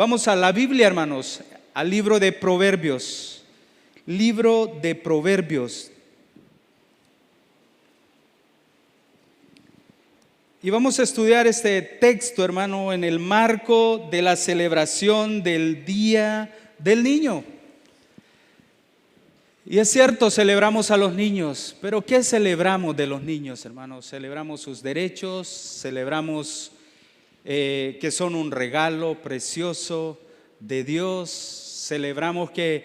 Vamos a la Biblia, hermanos, al libro de Proverbios. Libro de Proverbios. Y vamos a estudiar este texto, hermano, en el marco de la celebración del Día del Niño. Y es cierto, celebramos a los niños, pero ¿qué celebramos de los niños, hermanos? Celebramos sus derechos, celebramos que son un regalo precioso de Dios, celebramos que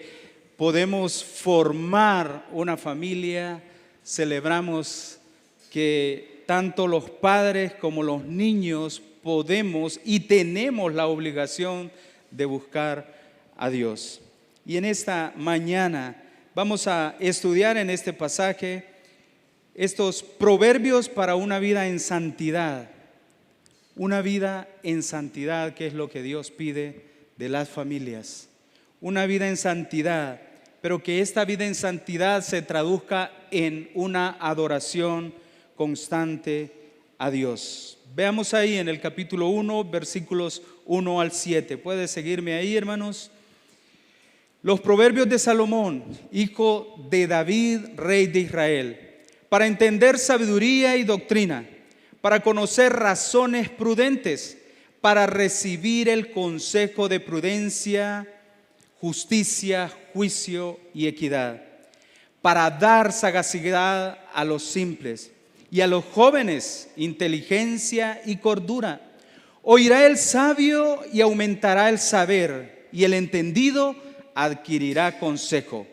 podemos formar una familia, celebramos que tanto los padres como los niños podemos y tenemos la obligación de buscar a Dios. Y en esta mañana vamos a estudiar en este pasaje estos proverbios para una vida en santidad. Una vida en santidad, que es lo que Dios pide de las familias. Una vida en santidad, pero que esta vida en santidad se traduzca en una adoración constante a Dios. Veamos ahí en el capítulo 1, versículos 1 al 7. ¿Puede seguirme ahí, hermanos? Los proverbios de Salomón, hijo de David, rey de Israel, para entender sabiduría y doctrina, para conocer razones prudentes, para recibir el consejo de prudencia, justicia, juicio y equidad, para dar sagacidad a los simples y a los jóvenes inteligencia y cordura. Oirá el sabio y aumentará el saber, y el entendido adquirirá consejo,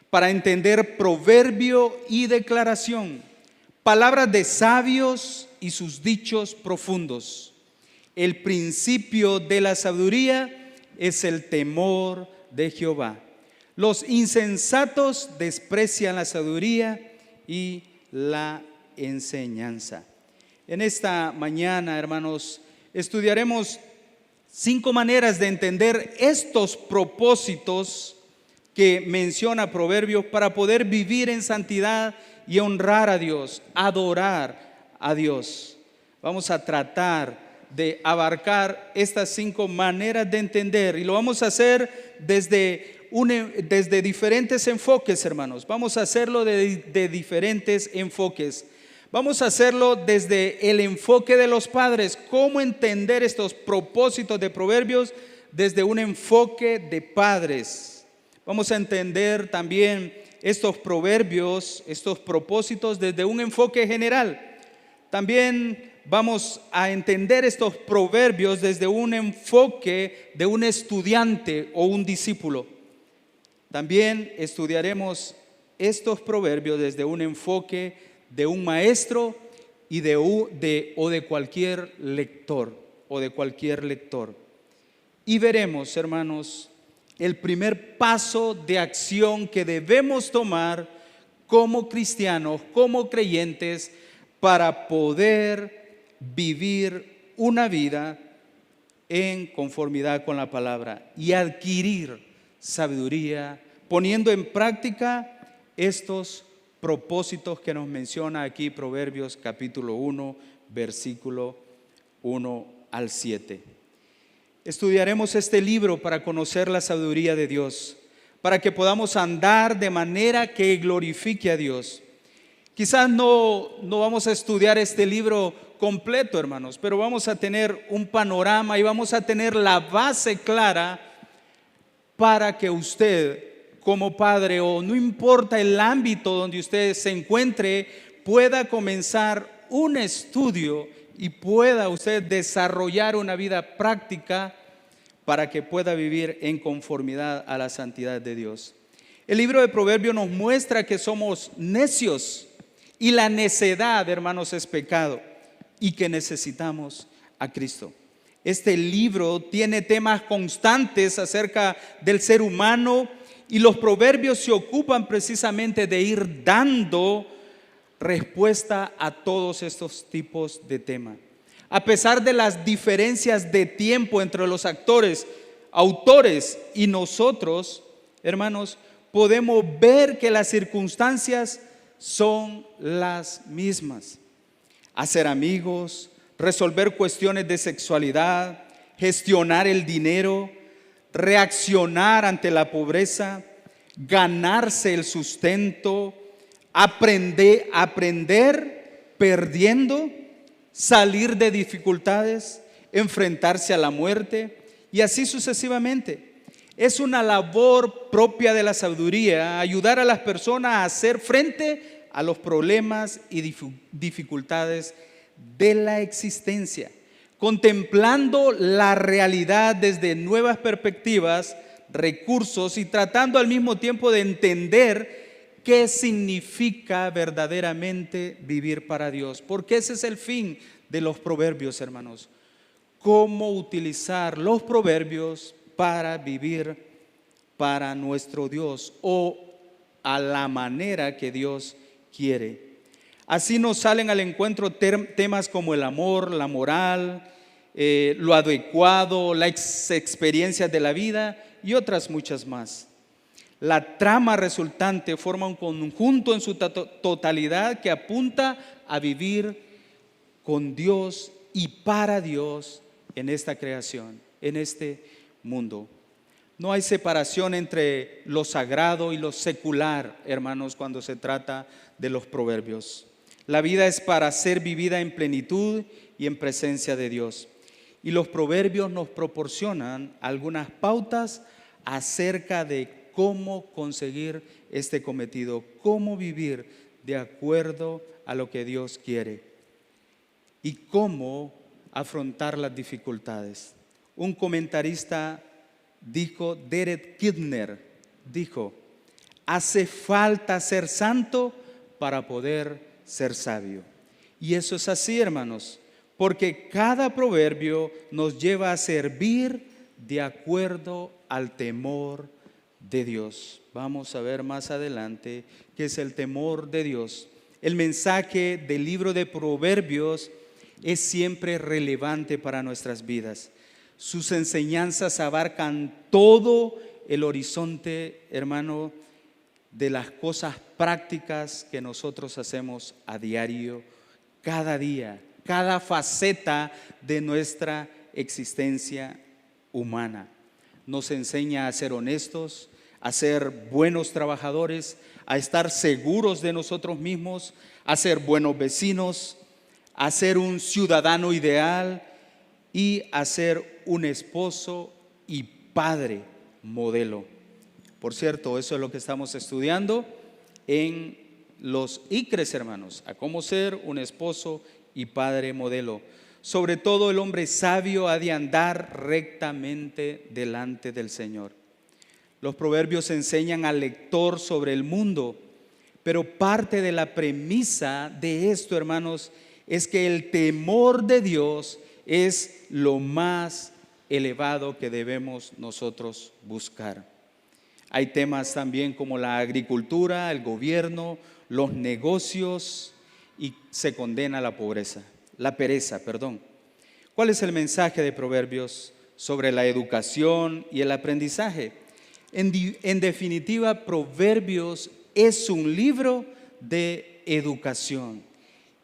para entender proverbio y declaración, palabras de sabios y sus dichos profundos. El principio de la sabiduría es el temor de Jehová. Los insensatos desprecian la sabiduría y la enseñanza. En esta mañana, hermanos, estudiaremos 5 maneras de entender estos propósitos que menciona Proverbios para poder vivir en santidad y honrar a Dios, adorar a Dios. Vamos a tratar de abarcar estas 5 maneras de entender y lo vamos a hacer desde diferentes enfoques, hermanos. Vamos a hacerlo de diferentes enfoques. Vamos a hacerlo desde el enfoque de los padres, cómo entender estos propósitos de Proverbios desde un enfoque de padres. Vamos a entender también estos proverbios, estos propósitos desde un enfoque general. También vamos a entender estos proverbios desde un enfoque de un estudiante o un discípulo. También estudiaremos estos proverbios desde un enfoque de un maestro y de cualquier lector Y veremos, hermanos, el primer paso de acción que debemos tomar como cristianos, como creyentes, para poder vivir una vida en conformidad con la palabra y adquirir sabiduría, poniendo en práctica estos propósitos que nos menciona aquí Proverbios capítulo 1, versículo 1 al 7. Estudiaremos este libro para conocer la sabiduría de Dios, para que podamos andar de manera que glorifique a Dios. Quizás no vamos a estudiar este libro completo, hermanos, pero vamos a tener un panorama y vamos a tener la base clara para que usted, como padre, o no importa el ámbito donde usted se encuentre, pueda comenzar un estudio y pueda usted desarrollar una vida práctica para que pueda vivir en conformidad a la santidad de Dios. El libro de Proverbios nos muestra que somos necios y la necedad, hermanos, es pecado y que necesitamos a Cristo. Este libro tiene temas constantes acerca del ser humano y los proverbios se ocupan precisamente de ir dando respuesta a todos estos tipos de temas. A pesar de las diferencias de tiempo entre los autores y nosotros, hermanos, podemos ver que las circunstancias son las mismas. Hacer amigos, resolver cuestiones de sexualidad, gestionar el dinero, reaccionar ante la pobreza, ganarse el sustento, aprender perdiendo, salir de dificultades, enfrentarse a la muerte y así sucesivamente. Es una labor propia de la sabiduría ayudar a las personas a hacer frente a los problemas y dificultades de la existencia, contemplando la realidad desde nuevas perspectivas, recursos y tratando al mismo tiempo de entender qué significa verdaderamente vivir para Dios. Porque ese es el fin de los proverbios, hermanos. Cómo utilizar los proverbios para vivir para nuestro Dios o a la manera que Dios quiere. Así nos salen al encuentro temas como el amor, la moral, lo adecuado, las experiencias de la vida y otras muchas más. La trama resultante forma un conjunto en su totalidad que apunta a vivir con Dios y para Dios en esta creación, en este mundo. No hay separación entre lo sagrado y lo secular, hermanos, cuando se trata de los proverbios. La vida es para ser vivida en plenitud y en presencia de Dios. Y los proverbios nos proporcionan algunas pautas acerca de cómo conseguir este cometido, cómo vivir de acuerdo a lo que Dios quiere y cómo afrontar las dificultades. Un comentarista dijo, Derek Kidner dijo, hace falta ser santo para poder ser sabio. Y eso es así, hermanos, porque cada proverbio nos lleva a servir de acuerdo al temor de Dios. Vamos a ver más adelante qué es el temor de Dios. El mensaje del libro de Proverbios es siempre relevante para nuestras vidas. Sus enseñanzas abarcan todo el horizonte, hermano, de las cosas prácticas que nosotros hacemos a diario, cada día, cada faceta de nuestra existencia humana. Nos enseña a ser honestos, a ser buenos trabajadores, a estar seguros de nosotros mismos, a ser buenos vecinos, a ser un ciudadano ideal y a ser un esposo y padre modelo. Por cierto, eso es lo que estamos estudiando en los ICRES, hermanos, a cómo ser un esposo y padre modelo. Sobre todo el hombre sabio ha de andar rectamente delante del Señor. Los proverbios enseñan al lector sobre el mundo, pero parte de la premisa de esto, hermanos, es que el temor de Dios es lo más elevado que debemos nosotros buscar. Hay temas también como la agricultura, el gobierno, los negocios y se condena la pereza. ¿Cuál es el mensaje de Proverbios sobre la educación y el aprendizaje? En definitiva, Proverbios es un libro de educación.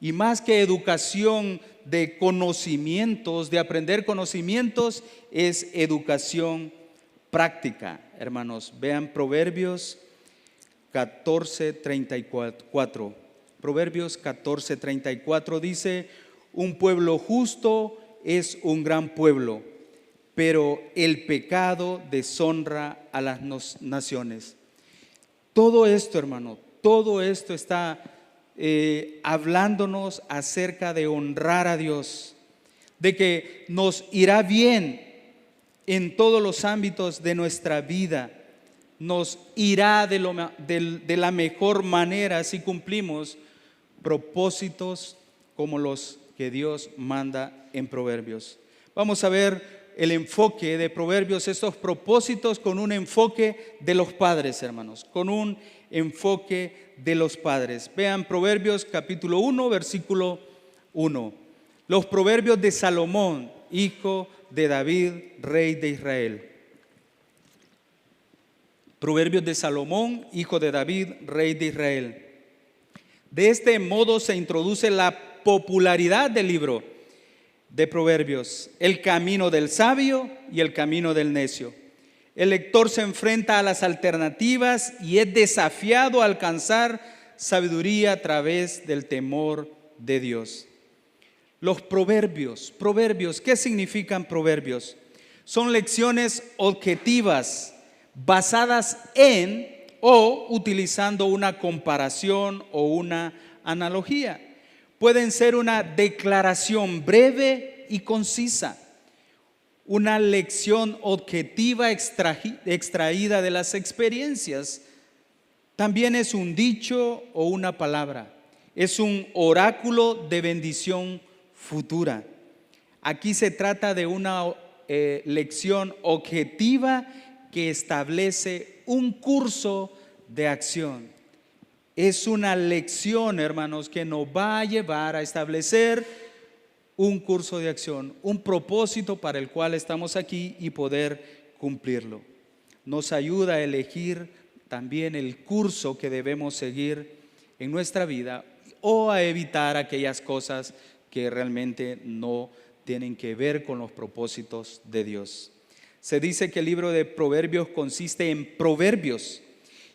Y más que educación de conocimientos, de aprender conocimientos, es educación práctica. Hermanos, vean Proverbios 14:34. Proverbios 14:34 dice, un pueblo justo es un gran pueblo, pero el pecado deshonra a las naciones. Todo esto, hermano, todo esto está hablándonos acerca de honrar a Dios, de que nos irá bien en todos los ámbitos de nuestra vida, nos irá de la mejor manera si cumplimos propósitos como los que Dios manda en Proverbios. Vamos a ver el enfoque de Proverbios, estos propósitos con un enfoque de los padres, hermanos, con un enfoque de los padres. Vean Proverbios capítulo 1, versículo 1. Los proverbios de Salomón, hijo de David, rey de Israel. Proverbios de Salomón, hijo de David, rey de Israel. De este modo se introduce la popularidad del libro de Proverbios, el camino del sabio y el camino del necio. El lector se enfrenta a las alternativas y es desafiado a alcanzar sabiduría a través del temor de Dios. Los proverbios. ¿Qué significan proverbios? Son lecciones objetivas basadas en o utilizando una comparación o una analogía. Pueden ser una declaración breve y concisa, una lección objetiva extraída de las experiencias. También es un dicho o una palabra. Es un oráculo de bendición futura. Aquí se trata de una lección objetiva que establece un curso de acción. Es una lección, hermanos, que nos va a llevar a establecer un curso de acción, un propósito para el cual estamos aquí y poder cumplirlo. Nos ayuda a elegir también el curso que debemos seguir en nuestra vida o a evitar aquellas cosas que realmente no tienen que ver con los propósitos de Dios. Se dice que el libro de Proverbios consiste en proverbios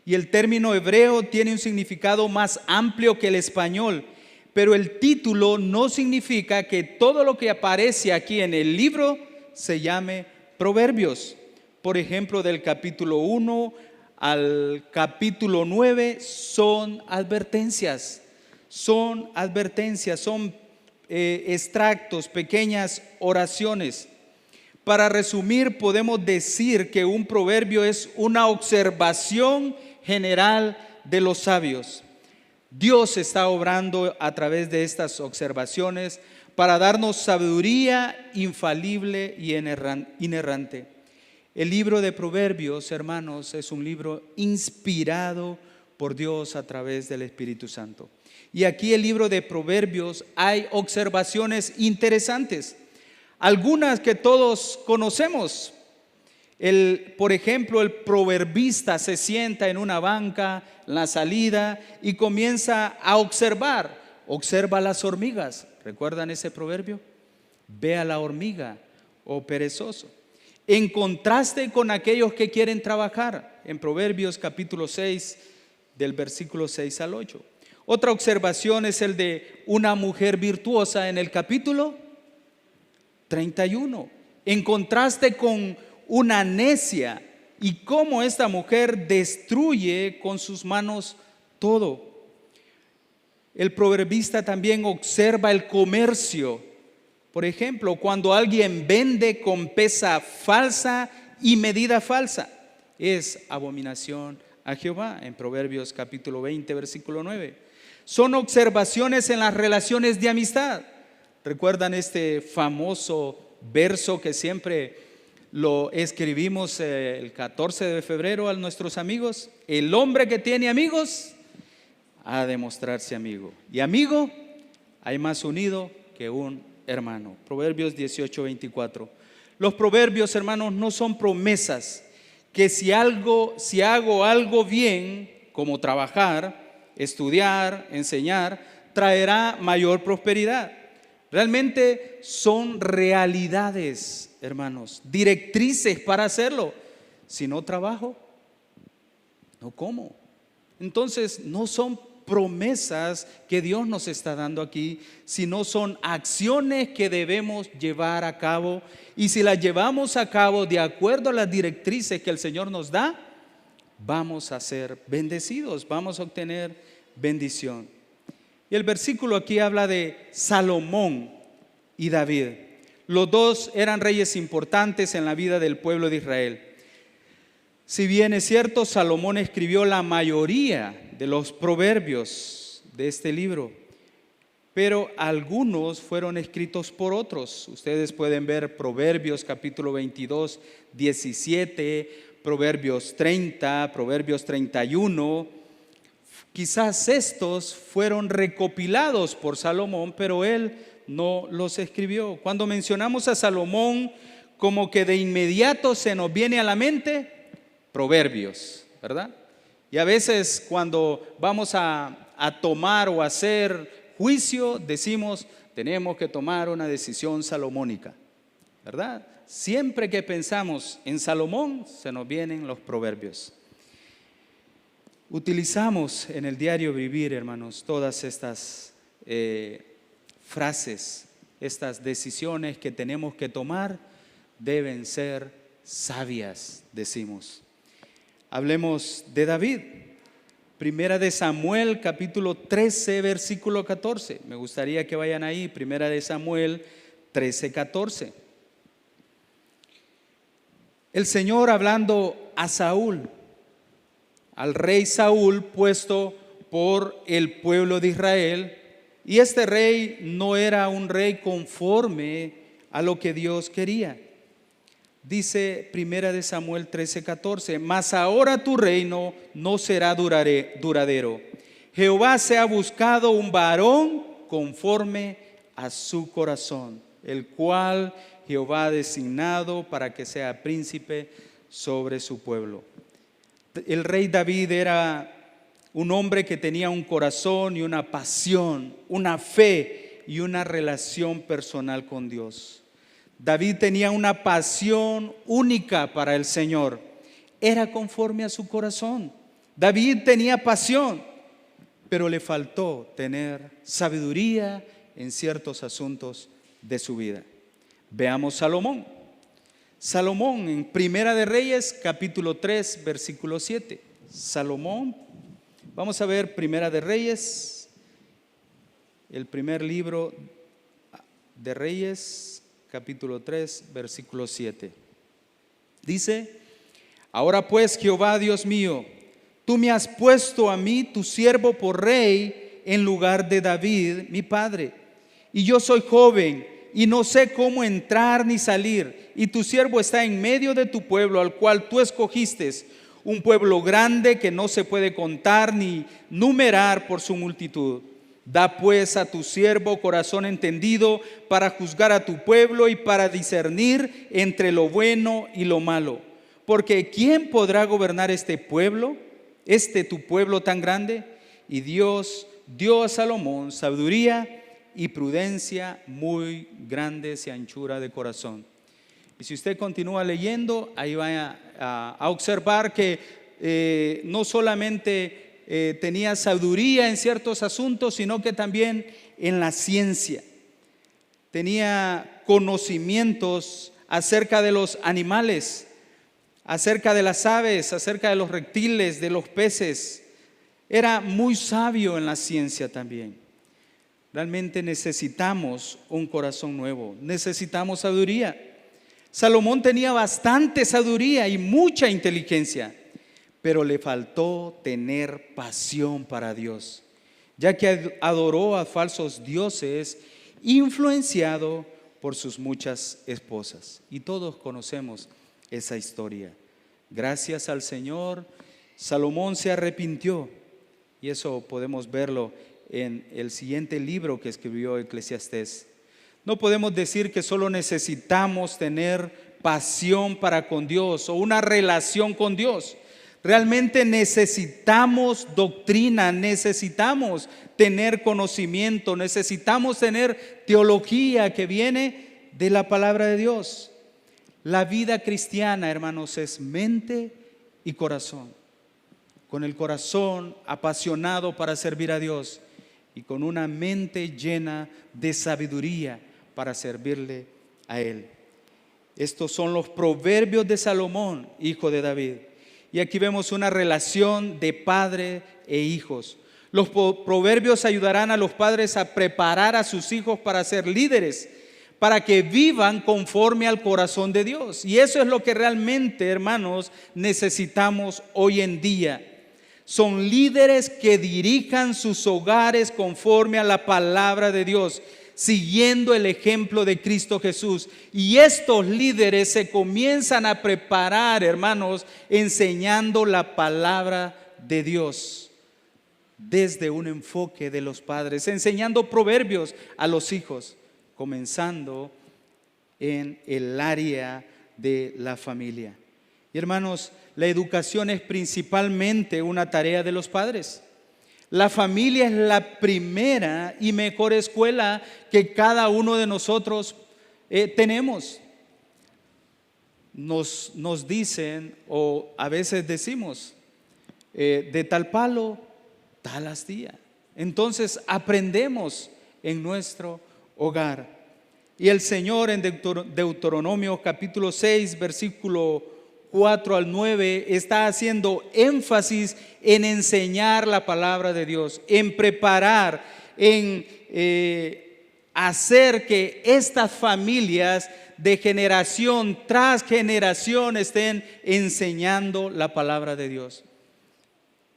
y el término hebreo tiene un significado más amplio que el español, pero el título no significa que todo lo que aparece aquí en el libro se llame proverbios. Por ejemplo, del capítulo 1 al capítulo 9 son advertencias, son extractos, pequeñas oraciones. Para resumir, podemos decir que un proverbio es una observación general de los sabios. Dios está obrando a través de estas observaciones para darnos sabiduría infalible y inerrante. El libro de Proverbios, hermanos, es un libro inspirado por Dios a través del Espíritu Santo. Y aquí el libro de Proverbios hay observaciones interesantes, algunas que todos conocemos. Por ejemplo, el proverbista se sienta en una banca, en la salida, y comienza a observa las hormigas. ¿Recuerdan ese proverbio? Ve a la hormiga, oh perezoso. En contraste con aquellos que quieren trabajar, en Proverbios capítulo 6, del versículo 6 al 8. Otra observación es el de una mujer virtuosa en el capítulo 31. En contraste con una necia y cómo esta mujer destruye con sus manos todo. El proverbista también observa el comercio. Por ejemplo, cuando alguien vende con pesa falsa y medida falsa, es abominación a Jehová, en Proverbios capítulo 20, versículo 9. Son observaciones en las relaciones de amistad. ¿Recuerdan este famoso verso que siempre lo escribimos el 14 de febrero a nuestros amigos? El hombre que tiene amigos ha de mostrarse amigo, y amigo hay más unido que un hermano. Proverbios 18, 24. Los proverbios, hermanos, no son promesas que si hago algo bien, como trabajar, estudiar, enseñar, traerá mayor prosperidad. Realmente son realidades, hermanos, directrices para hacerlo. Si no trabajo, no como. Entonces no son promesas que Dios nos está dando aquí, sino son acciones que debemos llevar a cabo. Y si las llevamos a cabo de acuerdo a las directrices que el Señor nos da, vamos a ser bendecidos, vamos a obtener bendición. Y el versículo aquí habla de Salomón y David. Los dos eran reyes importantes en la vida del pueblo de Israel. Si bien es cierto, Salomón escribió la mayoría de los proverbios de este libro, pero algunos fueron escritos por otros. Ustedes pueden ver Proverbios capítulo 22, 17, Proverbios 30, Proverbios 31. Quizás estos fueron recopilados por Salomón, pero él no los escribió. Cuando mencionamos a Salomón, como que de inmediato se nos viene a la mente Proverbios, ¿verdad? Y a veces cuando vamos a tomar o hacer juicio, decimos, tenemos que tomar una decisión salomónica. ¿verdad? Siempre que pensamos en Salomón, se nos vienen los proverbios. Utilizamos en el diario vivir, hermanos, todas estas frases, estas decisiones que tenemos que tomar deben ser sabias, decimos. Hablemos de David. Primera de Samuel, capítulo 13, versículo 14. Me gustaría que vayan ahí, Primera de Samuel 13, 14. El Señor hablando a Saúl, al rey Saúl puesto por el pueblo de Israel, y este rey no era un rey conforme a lo que Dios quería. Dice Primera de Samuel 13, 14, mas ahora tu reino no será duradero. Jehová se ha buscado un varón conforme a su corazón, el cual Jehová ha designado para que sea príncipe sobre su pueblo. El rey David era un hombre que tenía un corazón y una pasión, una fe y una relación personal con Dios. David tenía una pasión única para el Señor. Era conforme a su corazón. David tenía pasión, pero le faltó tener sabiduría en ciertos asuntos de su vida. Veamos Salomón. Salomón en Primera de Reyes, capítulo 3, versículo 7. Salomón, vamos a ver Primera de Reyes, el primer libro de Reyes, capítulo 3, versículo 7. Dice: ahora pues, Jehová Dios mío, tú me has puesto a mí, tu siervo, por rey en lugar de David, mi padre. Y yo soy joven y no sé cómo entrar ni salir. Y tu siervo está en medio de tu pueblo, al cual tú escogiste, un pueblo grande que no se puede contar ni numerar por su multitud. Da pues a tu siervo corazón entendido para juzgar a tu pueblo y para discernir entre lo bueno y lo malo. Porque ¿quién podrá gobernar este pueblo, tu pueblo tan grande? Y Dios dio a Salomón sabiduría y prudencia muy grandes y anchura de corazón. Y si usted continúa leyendo, ahí va a observar que no solamente tenía sabiduría en ciertos asuntos, sino que también en la ciencia. Tenía conocimientos acerca de los animales, acerca de las aves, acerca de los reptiles, de los peces. Era muy sabio en la ciencia también. Realmente necesitamos un corazón nuevo, necesitamos sabiduría. Salomón tenía bastante sabiduría y mucha inteligencia, pero le faltó tener pasión para Dios, ya que adoró a falsos dioses, influenciado por sus muchas esposas. Y todos conocemos esa historia. Gracias al Señor, Salomón se arrepintió, y eso podemos verlo en el siguiente libro que escribió Eclesiastés. No podemos decir que solo necesitamos tener pasión para con Dios o una relación con Dios. Realmente necesitamos doctrina, necesitamos tener conocimiento, necesitamos tener teología que viene de la palabra de Dios. La vida cristiana, hermanos, es mente y corazón. Con el corazón apasionado para servir a Dios y con una mente llena de sabiduría para servirle a Él. Estos son los proverbios de Salomón, hijo de David. Y aquí vemos una relación de padre e hijos. Los proverbios ayudarán a los padres a preparar a sus hijos para ser líderes, para que vivan conforme al corazón de Dios. Y eso es lo que realmente, hermanos, necesitamos hoy en día. Son líderes que dirijan sus hogares conforme a la palabra de Dios, siguiendo el ejemplo de Cristo Jesús. Y estos líderes se comienzan a preparar, hermanos, enseñando la palabra de Dios desde un enfoque de los padres, enseñando proverbios a los hijos, comenzando en el área de la familia. Y hermanos, la educación es principalmente una tarea de los padres. La familia es la primera y mejor escuela que cada uno de nosotros tenemos. nos dicen, o a veces decimos, de tal palo, tal astilla. Entonces aprendemos en nuestro hogar. Y el Señor en Deuteronomio capítulo 6, versículo 4 al 9, está haciendo énfasis en enseñar la palabra de Dios, en preparar, en hacer que estas familias de generación tras generación estén enseñando la palabra de Dios.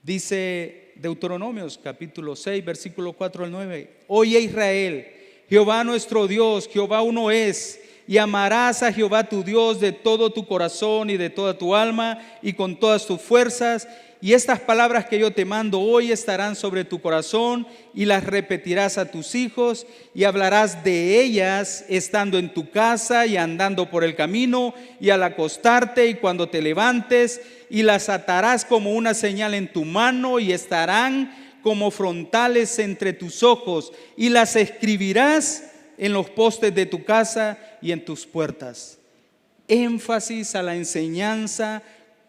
Dice Deuteronomios capítulo 6, versículo 4 al 9: Oye Israel, Jehová nuestro Dios, Jehová uno es, y amarás a Jehová tu Dios de todo tu corazón y de toda tu alma y con todas tus fuerzas. Y estas palabras que yo te mando hoy estarán sobre tu corazón, y las repetirás a tus hijos, y hablarás de ellas estando en tu casa y andando por el camino y al acostarte y cuando te levantes, y las atarás como una señal en tu mano y estarán como frontales entre tus ojos, y las escribirás en los postes de tu casa y en tus puertas. Énfasis a la enseñanza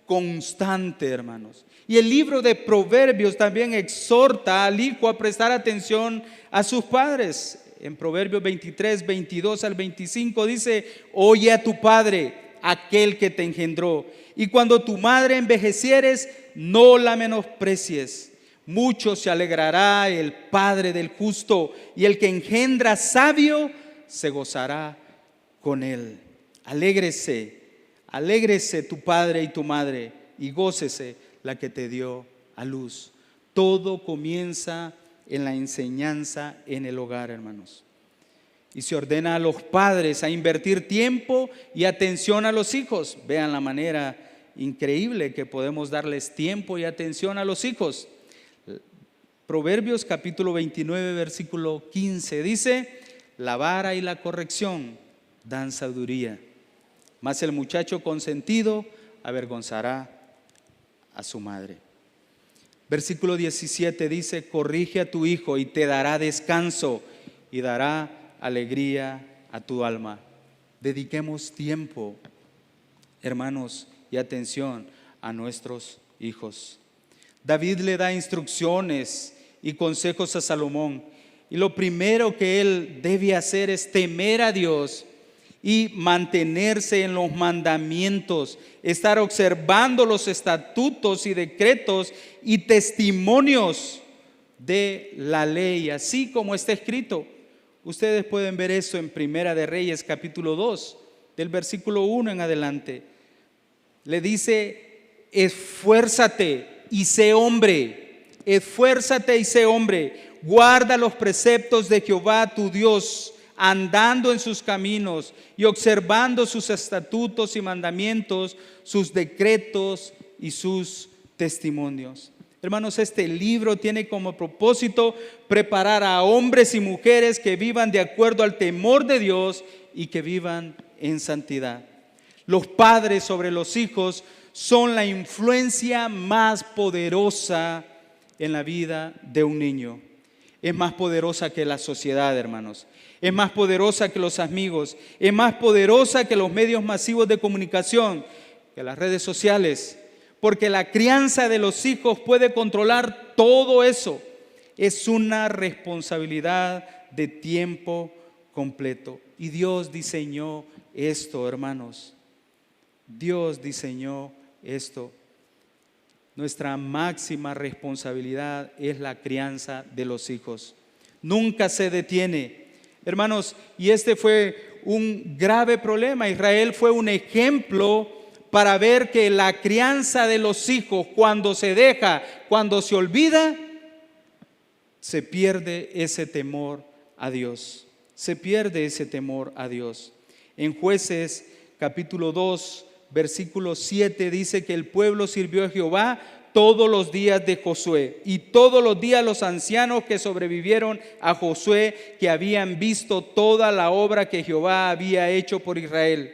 constante, hermanos. Y el libro de Proverbios también exhorta al hijo a prestar atención a sus padres. En Proverbios 23, 22 al 25 dice: Oye a tu padre, aquel que te engendró, y cuando tu madre envejecieres, no la menosprecies. Mucho se alegrará el padre del justo, y el que engendra sabio se gozará con él. Alégrese, alégrese tu padre y tu madre, y gócese la que te dio a luz. Todo comienza en la enseñanza en el hogar, hermanos. Y se ordena a los padres a invertir tiempo y atención a los hijos. Vean la manera increíble que podemos darles tiempo y atención a los hijos. Proverbios capítulo 29, versículo 15 dice: La vara y la corrección dan sabiduría, mas el muchacho consentido avergonzará a su madre. Versículo 17 dice: Corrige a tu hijo y te dará descanso y dará alegría a tu alma. Dediquemos tiempo, hermanos, y atención a nuestros hijos. David le da instrucciones y consejos a Salomón, y lo primero que él debe hacer es temer a Dios y mantenerse en los mandamientos, estar observando los estatutos y decretos y testimonios de la ley, así como está escrito. Ustedes pueden ver eso en Primera de Reyes capítulo 2, del versículo 1 en adelante. Le dice: esfuérzate y sé hombre, esfuérzate y sé hombre, guarda los preceptos de Jehová tu Dios, andando en sus caminos y observando sus estatutos y mandamientos, sus decretos y sus testimonios. Hermanos, este libro tiene como propósito preparar a hombres y mujeres que vivan de acuerdo al temor de Dios y que vivan en santidad. Los padres sobre los hijos son la influencia más poderosa en la vida de un niño. Es más poderosa que la sociedad, hermanos. Es más poderosa que los amigos. Es más poderosa que los medios masivos de comunicación, que las redes sociales. Porque la crianza de los hijos puede controlar todo eso. Es una responsabilidad de tiempo completo. Y Dios diseñó esto, hermanos. Dios diseñó esto. Nuestra máxima responsabilidad es la crianza de los hijos. Nunca se detiene. Hermanos, y este fue un grave problema. Israel fue un ejemplo para ver que la crianza de los hijos, cuando se deja, cuando se olvida, se pierde ese temor a Dios. Se pierde ese temor a Dios. En Jueces capítulo 2, versículo 7 dice que el pueblo sirvió a Jehová todos los días de Josué, y todos los días los ancianos que sobrevivieron a Josué, que habían visto toda la obra que Jehová había hecho por Israel.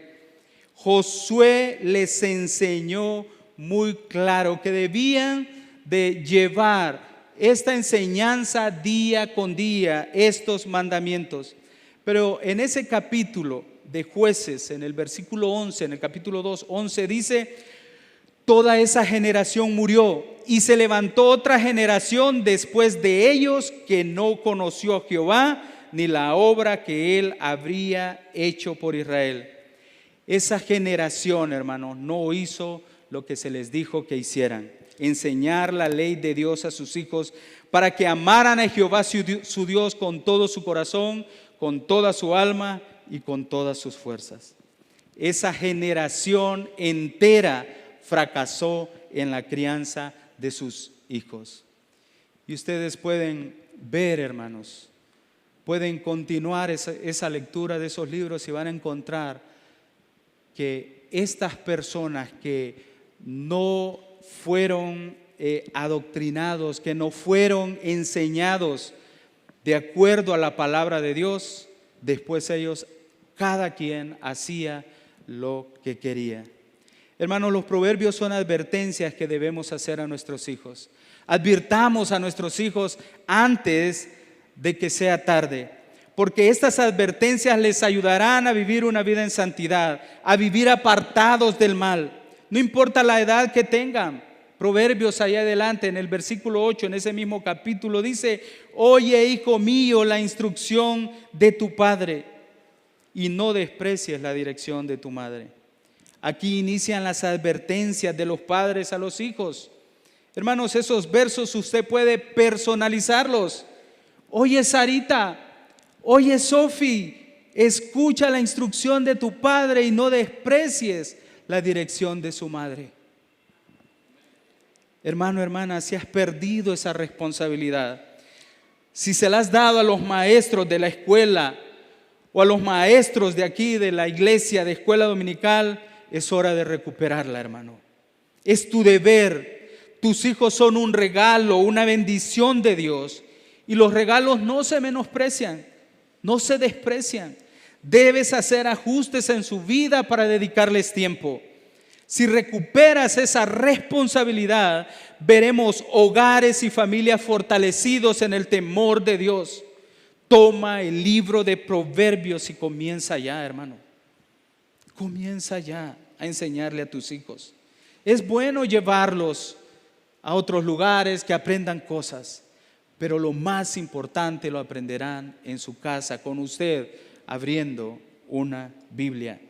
Josué les enseñó muy claro que debían de llevar esta enseñanza día con día, estos mandamientos. Pero en ese capítulo de Jueces, en el versículo 11, en el capítulo 2, 11, dice: toda esa generación murió y se levantó otra generación después de ellos que no conoció a Jehová ni la obra que él habría hecho por Israel. Esa generación, hermanos, no hizo lo que se les dijo que hicieran: enseñar la ley de Dios a sus hijos para que amaran a Jehová su Dios con todo su corazón, con toda su alma y con todas sus fuerzas. Esa generación entera fracasó en la crianza de sus hijos. Y ustedes pueden ver, hermanos, pueden continuar esa lectura de esos libros y van a encontrar que estas personas que no fueron adoctrinados, que no fueron enseñados de acuerdo a la palabra de Dios, después ellos, cada quien hacía lo que quería. Hermanos, los proverbios son advertencias que debemos hacer a nuestros hijos. Advirtamos a nuestros hijos antes de que sea tarde, porque estas advertencias les ayudarán a vivir una vida en santidad, a vivir apartados del mal, no importa la edad que tengan. Proverbios allá adelante en el versículo 8, en ese mismo capítulo, dice: oye, hijo mío, la instrucción de tu padre y no desprecies la dirección de tu madre. Aquí inician las advertencias de los padres a los hijos. Hermanos, esos versos usted puede personalizarlos. Oye, Sarita, oye, Sofi, escucha la instrucción de tu padre y no desprecies la dirección de su madre. Hermano, hermana, si has perdido esa responsabilidad, si se la has dado a los maestros de la escuela o a los maestros de aquí de la iglesia, de escuela dominical, es hora de recuperarla, hermano. Es tu deber. Tus hijos son un regalo, una bendición de Dios. Y los regalos no se menosprecian, no se desprecian. Debes hacer ajustes en su vida para dedicarles tiempo. Si recuperas esa responsabilidad, veremos hogares y familias fortalecidos en el temor de Dios. Toma el libro de Proverbios y comienza ya, hermano. Comienza ya a enseñarle a tus hijos. Es bueno llevarlos a otros lugares que aprendan cosas, pero lo más importante lo aprenderán en su casa, con usted abriendo una Biblia.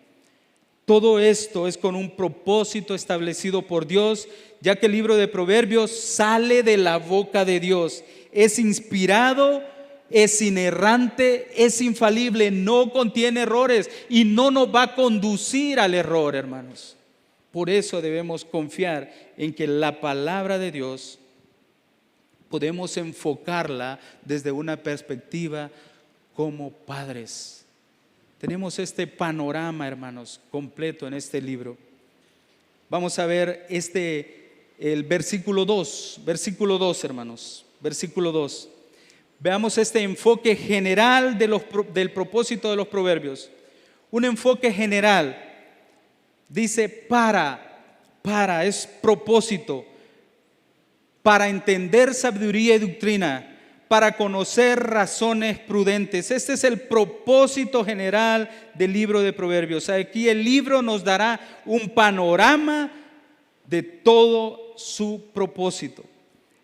Todo esto es con un propósito establecido por Dios, ya que el libro de Proverbios sale de la boca de Dios. Es inspirado, es inerrante, es infalible, no contiene errores y no nos va a conducir al error, hermanos. Por eso debemos confiar en que la palabra de Dios podemos enfocarla desde una perspectiva como padres. Tenemos este panorama, hermanos, completo en este libro. Vamos a ver el versículo 2, hermanos, versículo 2. Veamos este enfoque general del propósito de los proverbios. Un enfoque general. Dice es propósito. Para entender sabiduría y doctrina, para conocer razones prudentes. Este es el propósito general del libro de Proverbios. Aquí el libro nos dará un panorama de todo su propósito.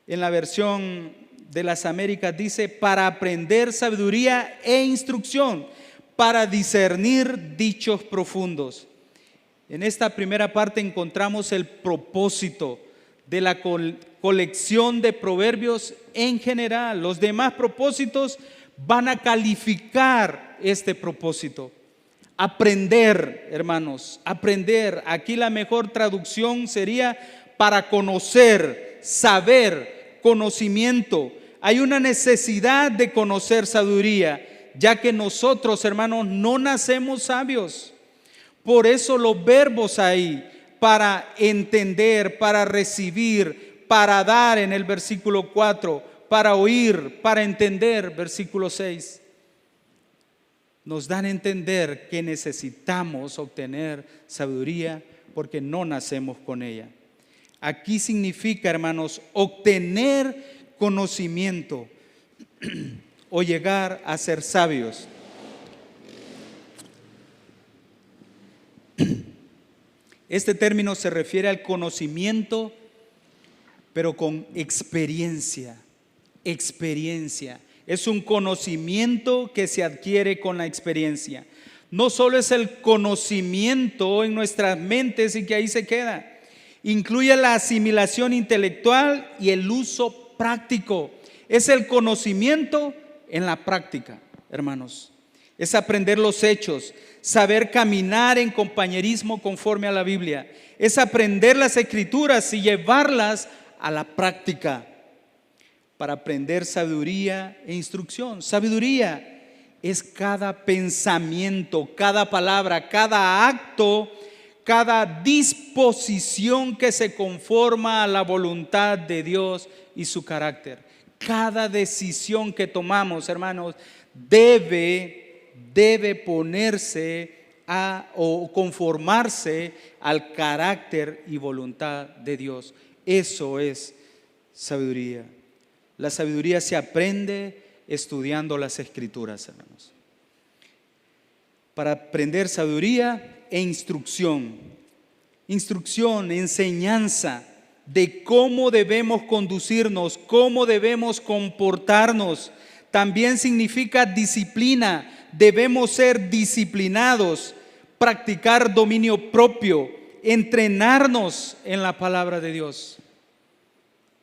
En la versión de las Américas dice: para aprender sabiduría e instrucción, para discernir dichos profundos. En esta primera parte encontramos el propósito de la colección de proverbios en general. Los demás propósitos van a calificar este propósito. Aprender, hermanos, aprender. Aquí la mejor traducción sería para conocer, saber, conocimiento. Hay una necesidad de conocer sabiduría, ya que nosotros, hermanos, no nacemos sabios. Por eso los verbos ahí: para entender, para recibir, para dar en el versículo 4, para oír, para entender, versículo 6. Nos dan a entender que necesitamos obtener sabiduría porque no nacemos con ella. Aquí significa, hermanos, obtener conocimiento o llegar a ser sabios. Este término se refiere al conocimiento, pero con experiencia. Experiencia. Es un conocimiento que se adquiere con la experiencia. No solo es el conocimiento en nuestras mentes y que ahí se queda. Incluye la asimilación intelectual y el uso práctico. Es el conocimiento en la práctica, hermanos. Es aprender los hechos, saber caminar en compañerismo conforme a la Biblia. Es aprender las Escrituras y llevarlas a la práctica para aprender sabiduría e instrucción. Sabiduría es cada pensamiento, cada palabra, cada acto, cada disposición que se conforma a la voluntad de Dios y su carácter. Cada decisión que tomamos, hermanos, debe ponerse o conformarse al carácter y voluntad de Dios. Eso es sabiduría. La sabiduría se aprende estudiando las Escrituras, hermanos. Para aprender sabiduría e instrucción. Instrucción, enseñanza de cómo debemos conducirnos, cómo debemos comportarnos. También significa disciplina. Debemos ser disciplinados, practicar dominio propio, entrenarnos en la palabra de Dios.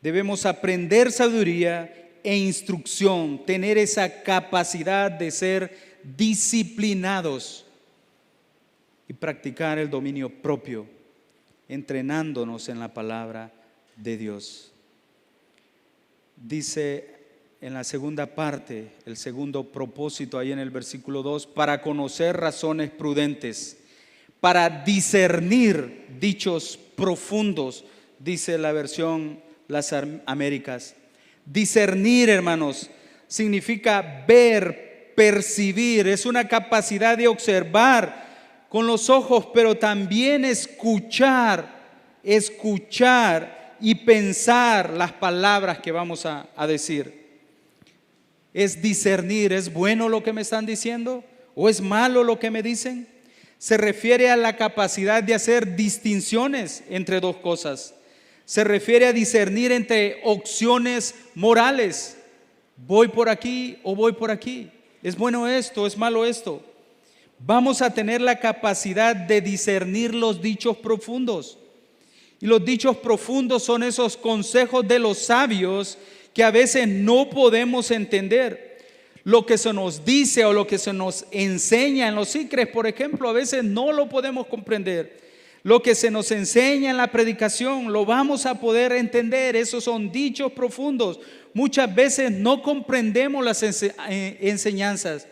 Debemos aprender sabiduría e instrucción, tener esa capacidad de ser disciplinados y practicar el dominio propio, entrenándonos en la palabra de Dios. Dice en la segunda parte, el segundo propósito ahí en el versículo 2, para conocer razones prudentes, para discernir dichos profundos, dice la versión Las Américas. Discernir, hermanos, significa ver, percibir, es una capacidad de observar con los ojos, pero también escuchar y pensar las palabras que vamos a decir. Es discernir, ¿es bueno lo que me están diciendo o es malo lo que me dicen? Se refiere a la capacidad de hacer distinciones entre dos cosas. Se refiere a discernir entre opciones morales. Voy por aquí o voy por aquí. ¿Es bueno esto? ¿Es malo esto? Vamos a tener la capacidad de discernir los dichos profundos. Y los dichos profundos son esos consejos de los sabios que a veces no podemos entender. Lo que se nos dice o lo que se nos enseña en los ICRES, por ejemplo, a veces no lo podemos comprender. Lo que se nos enseña en la predicación lo vamos a poder entender. Esos son dichos profundos. Muchas veces no comprendemos las enseñanzas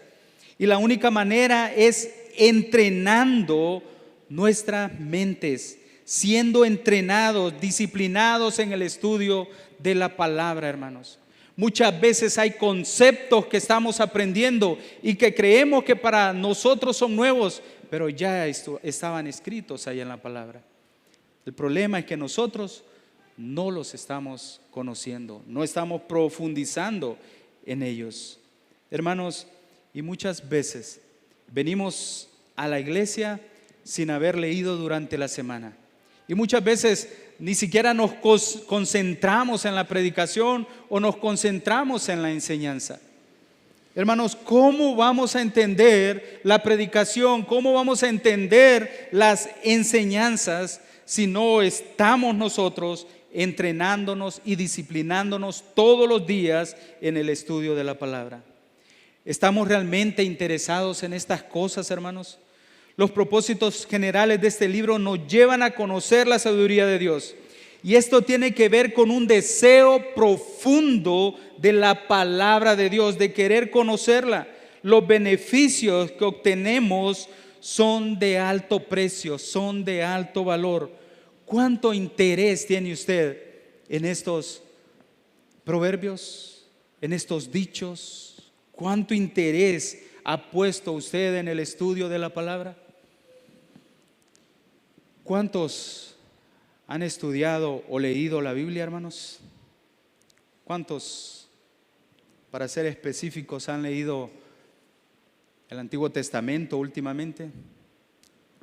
y la única manera es entrenando nuestras mentes, siendo entrenados, disciplinados en el estudio de la palabra, hermanos. Muchas veces hay conceptos que estamos aprendiendo y que creemos que para nosotros son nuevos, pero ya estaban escritos ahí en la palabra. El problema es que nosotros no los estamos conociendo, no estamos profundizando en ellos. Hermanos, y muchas veces venimos a la iglesia sin haber leído durante la semana. Y muchas veces ni siquiera nos concentramos en la predicación o nos concentramos en la enseñanza. Hermanos, ¿cómo vamos a entender la predicación? ¿Cómo vamos a entender las enseñanzas si no estamos nosotros entrenándonos y disciplinándonos todos los días en el estudio de la palabra? ¿Estamos realmente interesados en estas cosas, hermanos? Los propósitos generales de este libro nos llevan a conocer la sabiduría de Dios. Y esto tiene que ver con un deseo profundo de la palabra de Dios, de querer conocerla. Los beneficios que obtenemos son de alto precio, son de alto valor. ¿Cuánto interés tiene usted en estos proverbios, en estos dichos? ¿Cuánto interés ha puesto usted en el estudio de la palabra? ¿Cuántos han estudiado o leído la Biblia, hermanos? ¿Cuántos, para ser específicos, han leído el Antiguo Testamento últimamente?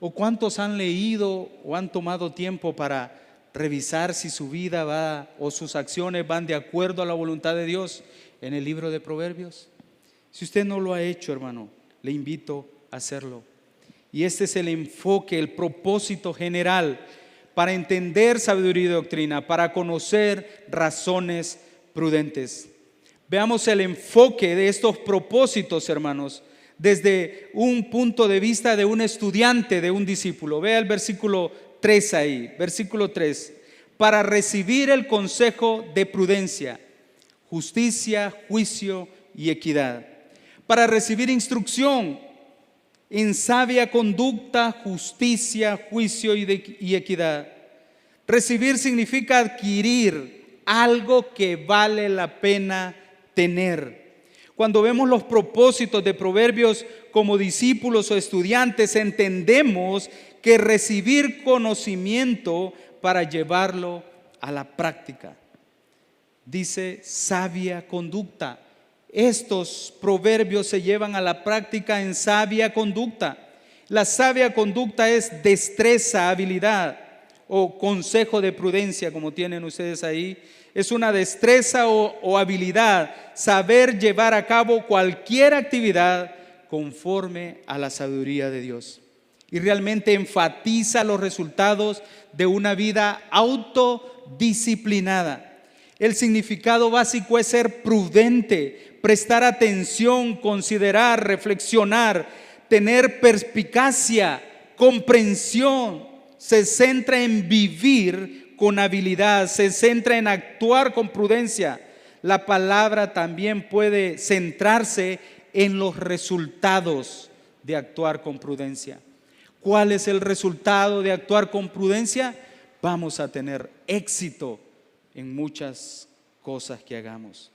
¿O cuántos han leído o han tomado tiempo para revisar si su vida va o sus acciones van de acuerdo a la voluntad de Dios en el libro de Proverbios? Si usted no lo ha hecho, hermano, le invito a hacerlo. Y este es el enfoque, el propósito general para entender sabiduría y doctrina, para conocer razones prudentes. Veamos el enfoque de estos propósitos, hermanos, desde un punto de vista de un estudiante, de un discípulo. Vea el versículo 3 ahí, versículo 3. Para recibir el consejo de prudencia, justicia, juicio y equidad. Para recibir instrucción en sabia conducta, justicia, juicio y equidad. Recibir significa adquirir algo que vale la pena tener. Cuando vemos los propósitos de Proverbios como discípulos o estudiantes, entendemos que recibir conocimiento para llevarlo a la práctica. Dice sabia conducta. Estos proverbios se llevan a la práctica en sabia conducta. La sabia conducta es destreza, habilidad o consejo de prudencia, como tienen ustedes ahí. Es una destreza o habilidad, saber llevar a cabo cualquier actividad conforme a la sabiduría de Dios. Y realmente enfatiza los resultados de una vida autodisciplinada. El significado básico es ser prudente, prestar atención, considerar, reflexionar, tener perspicacia, comprensión. Se centra en vivir con habilidad, se centra en actuar con prudencia. La palabra también puede centrarse en los resultados de actuar con prudencia. ¿Cuál es el resultado de actuar con prudencia? Vamos a tener éxito en muchas cosas que hagamos.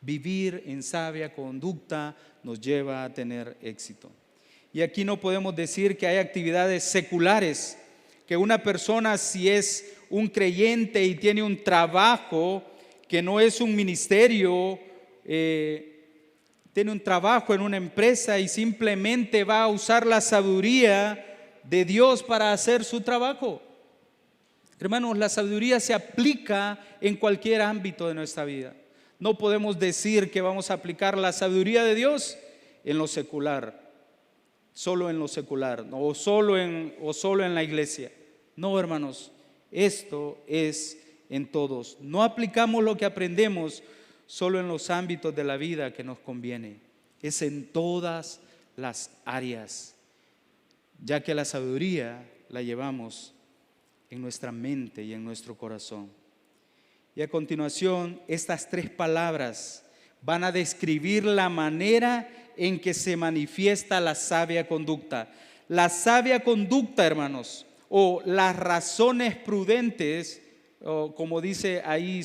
Vivir en sabia conducta nos lleva a tener éxito. Y aquí no podemos decir que hay actividades seculares, que una persona, si es un creyente y tiene un trabajo que no es un ministerio, tiene un trabajo en una empresa y simplemente va a usar la sabiduría de Dios para hacer su trabajo. Hermanos, la sabiduría se aplica en cualquier ámbito de nuestra vida. No podemos decir que vamos a aplicar la sabiduría de Dios en lo secular, solo en lo secular, o solo en la iglesia. No, hermanos, esto es en todos. No aplicamos lo que aprendemos solo en los ámbitos de la vida que nos conviene. Es en todas las áreas, ya que la sabiduría la llevamos en nuestra mente y en nuestro corazón. Y a continuación, estas tres palabras van a describir la manera en que se manifiesta la sabia conducta. La sabia conducta, hermanos, o las razones prudentes, o como dice ahí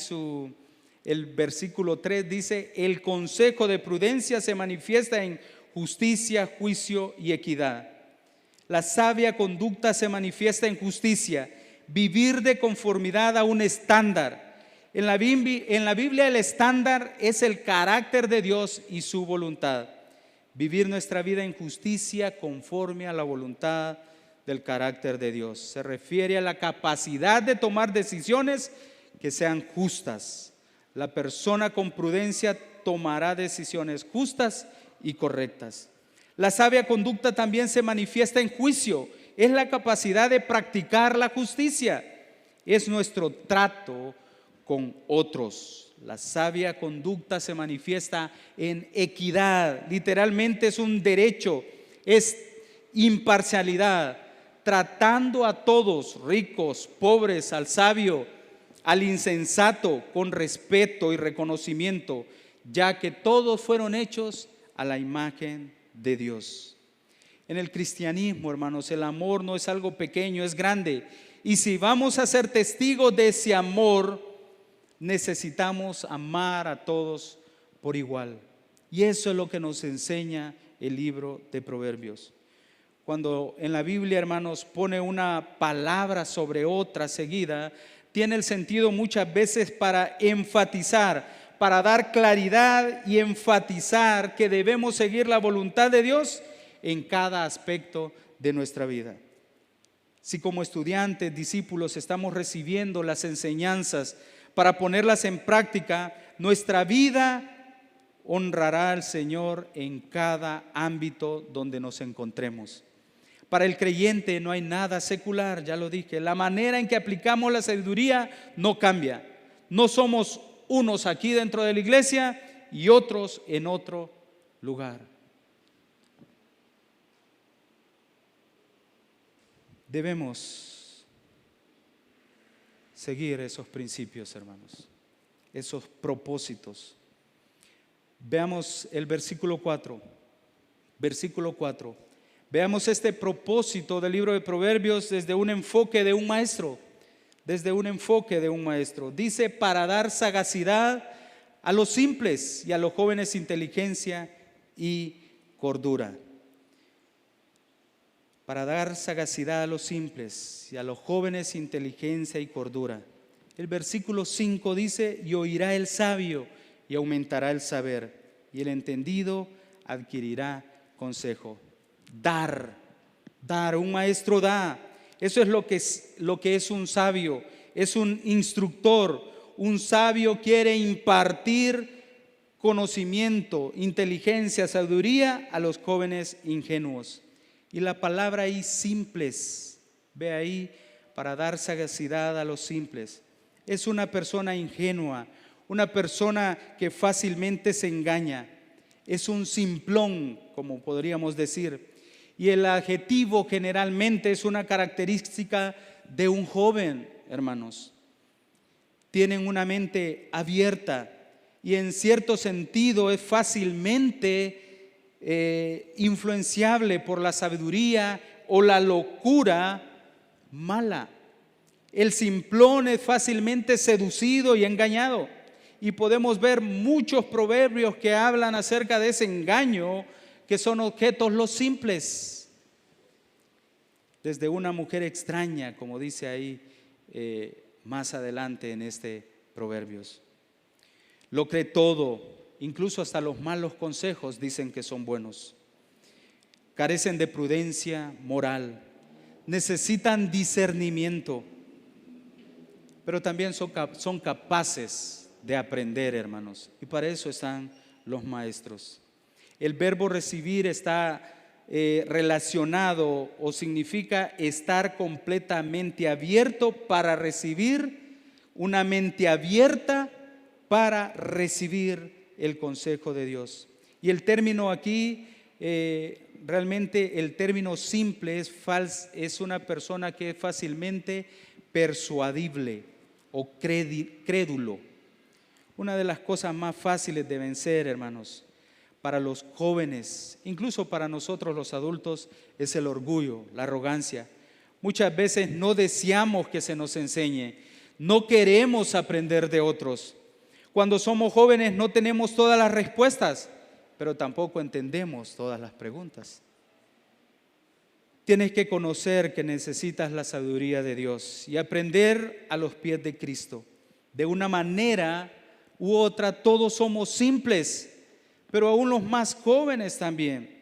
el versículo 3, dice: el consejo de prudencia se manifiesta en justicia, juicio y equidad. La sabia conducta se manifiesta en justicia, vivir de conformidad a un estándar. En la Biblia el estándar es el carácter de Dios y su voluntad. Vivir nuestra vida en justicia conforme a la voluntad del carácter de Dios. Se refiere a la capacidad de tomar decisiones que sean justas. La persona con prudencia tomará decisiones justas y correctas. La sabia conducta también se manifiesta en juicio. Es la capacidad de practicar la justicia. Es nuestro trato con otros. La sabia conducta se manifiesta en equidad. Literalmente es un derecho, es imparcialidad, tratando a todos, ricos, pobres, al sabio, al insensato, con respeto y reconocimiento, ya que todos fueron hechos a la imagen de Dios. En el cristianismo, hermanos, el amor no es algo pequeño, es grande. Y si vamos a ser testigos de ese amor, necesitamos amar a todos por igual. Y eso es lo que nos enseña el libro de Proverbios. Cuando en la Biblia, hermanos, pone una palabra sobre otra seguida, tiene el sentido muchas veces para enfatizar, para dar claridad y enfatizar que debemos seguir la voluntad de Dios en cada aspecto de nuestra vida. Si como estudiantes, discípulos, estamos recibiendo las enseñanzas para ponerlas en práctica, nuestra vida honrará al Señor en cada ámbito donde nos encontremos. Para el creyente no hay nada secular, ya lo dije. La manera en que aplicamos la sabiduría no cambia. No somos unos aquí dentro de la iglesia y otros en otro lugar. Debemos seguir esos principios, hermanos, esos propósitos. Veamos el versículo 4. Versículo 4. Veamos este propósito del libro de Proverbios desde un enfoque de un maestro. Desde un enfoque de un maestro. Dice, para dar sagacidad a los simples y a los jóvenes inteligencia y cordura. Para dar sagacidad a los simples y a los jóvenes inteligencia y cordura. El versículo 5 dice, y oirá el sabio y aumentará el saber, y el entendido adquirirá consejo. Dar, un maestro da. Eso es lo que es un sabio, es un instructor. Un sabio quiere impartir conocimiento, inteligencia, sabiduría a los jóvenes ingenuos. Y la palabra ahí, simples, ve ahí, para dar sagacidad a los simples. Es una persona ingenua, una persona que fácilmente se engaña. Es un simplón, como podríamos decir. Y el adjetivo generalmente es una característica de un joven, hermanos. Tienen una mente abierta y en cierto sentido es fácilmente influenciable por la sabiduría o la locura mala. El simplón es fácilmente seducido y engañado. Y podemos ver muchos proverbios que hablan acerca de ese engaño, que son objetos los simples. Desde una mujer extraña, como dice ahí más adelante en este Proverbios. Lo cree todo. Incluso hasta los malos consejos dicen que son buenos. Carecen de prudencia moral. Necesitan discernimiento. Pero también son capaces de aprender, hermanos. Y para eso están los maestros. El verbo recibir está relacionado o significa estar completamente abierto para recibir, una mente abierta para recibir el consejo de Dios. Y el término aquí, realmente el término simple es una persona que es fácilmente persuadible o crédulo. Una de las cosas más fáciles de vencer, hermanos, para los jóvenes, incluso para nosotros los adultos, es el orgullo, la arrogancia. Muchas veces no deseamos que se nos enseñe, no queremos aprender de otros. Cuando somos jóvenes no tenemos todas las respuestas, pero tampoco entendemos todas las preguntas. Tienes que conocer que necesitas la sabiduría de Dios y aprender a los pies de Cristo. De una manera u otra todos somos simples, pero aún los más jóvenes también.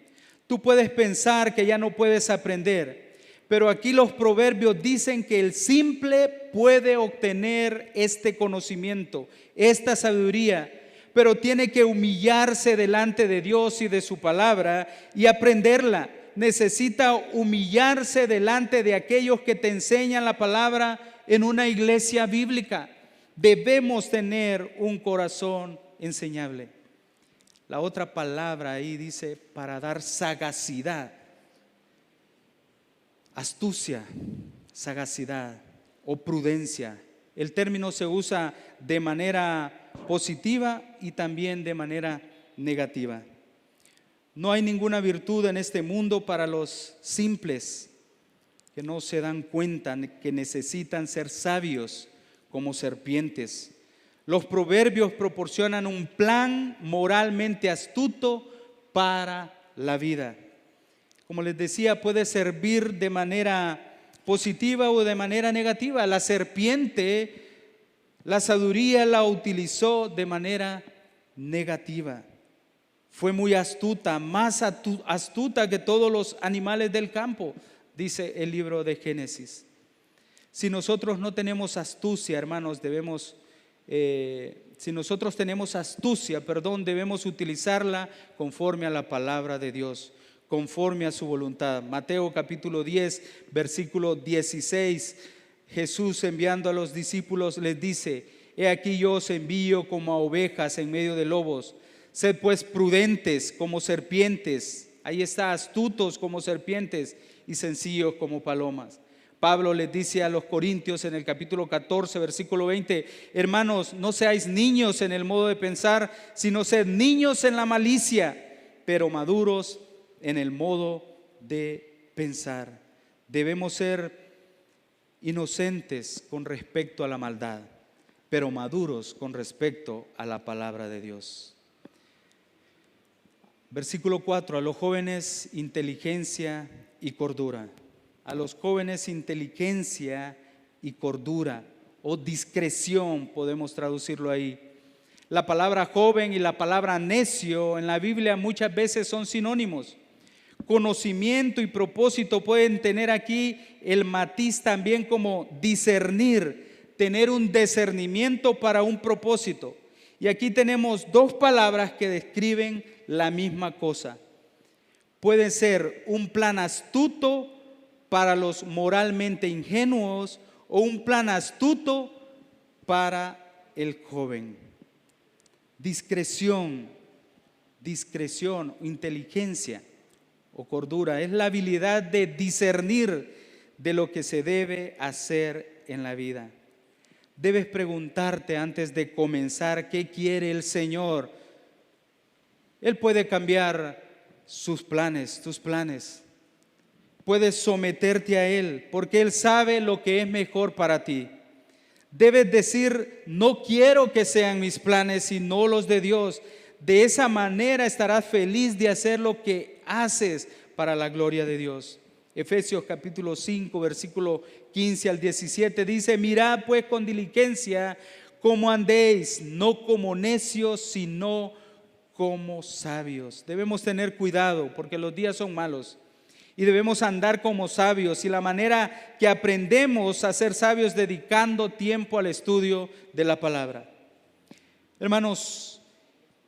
Tú puedes pensar que ya no puedes aprender, pero aquí los proverbios dicen que el simple puede obtener este conocimiento, esta sabiduría, pero tiene que humillarse delante de Dios y de su palabra y aprenderla. Necesita humillarse delante de aquellos que te enseñan la palabra en una iglesia bíblica. Debemos tener un corazón enseñable. La otra palabra ahí dice para dar sagacidad, astucia, sagacidad o prudencia. El término se usa de manera positiva y también de manera negativa. No hay ninguna virtud en este mundo para los simples que no se dan cuenta que necesitan ser sabios como serpientes. Los proverbios proporcionan un plan moralmente astuto para la vida. Como les decía, puede servir de manera positiva o de manera negativa. La serpiente, la sabiduría la utilizó de manera negativa. Fue muy astuta, más astuta que todos los animales del campo. dice el libro de Génesis. Si nosotros no tenemos astucia, hermanos, debemos debemos utilizarla conforme a la palabra de Dios, conforme a su voluntad. Mateo capítulo 10, versículo 16, Jesús enviando a los discípulos les dice: he aquí yo os envío como a ovejas en medio de lobos. Sed pues prudentes como serpientes. Ahí está, astutos como serpientes y sencillos como palomas. Pablo les dice a los corintios en el capítulo 14, versículo 20: hermanos, no seáis niños en el modo de pensar, sino sed niños en la malicia, pero maduros en el modo de pensar. Debemos ser inocentes con respecto a la maldad, pero maduros con respecto a la palabra de Dios. Versículo 4: a los jóvenes inteligencia y cordura. A los jóvenes inteligencia y cordura, o discreción podemos traducirlo ahí. La palabra joven y la palabra necio en la Biblia muchas veces son sinónimos. Conocimiento y propósito pueden tener aquí el matiz también como discernir, tener un discernimiento para un propósito. Y aquí tenemos dos palabras que describen la misma cosa. Puede ser un plan astuto para los moralmente ingenuos o un plan astuto para el joven. Discreción, inteligencia o cordura es la habilidad de discernir de lo que se debe hacer en la vida. Debes preguntarte antes de comenzar qué quiere el Señor. Él puede cambiar sus planes, tus planes. Puedes someterte a Él porque Él sabe lo que es mejor para ti. Debes decir: no quiero que sean mis planes sino los de Dios. De esa manera estarás feliz de hacer lo que haces para la gloria de Dios. Efesios capítulo 5, versículo 15 al 17 dice: mirad pues con diligencia cómo andéis, no como necios, sino como sabios. Debemos tener cuidado porque los días son malos y debemos andar como sabios. Y la manera que aprendemos a ser sabios dedicando tiempo al estudio de la palabra. Hermanos,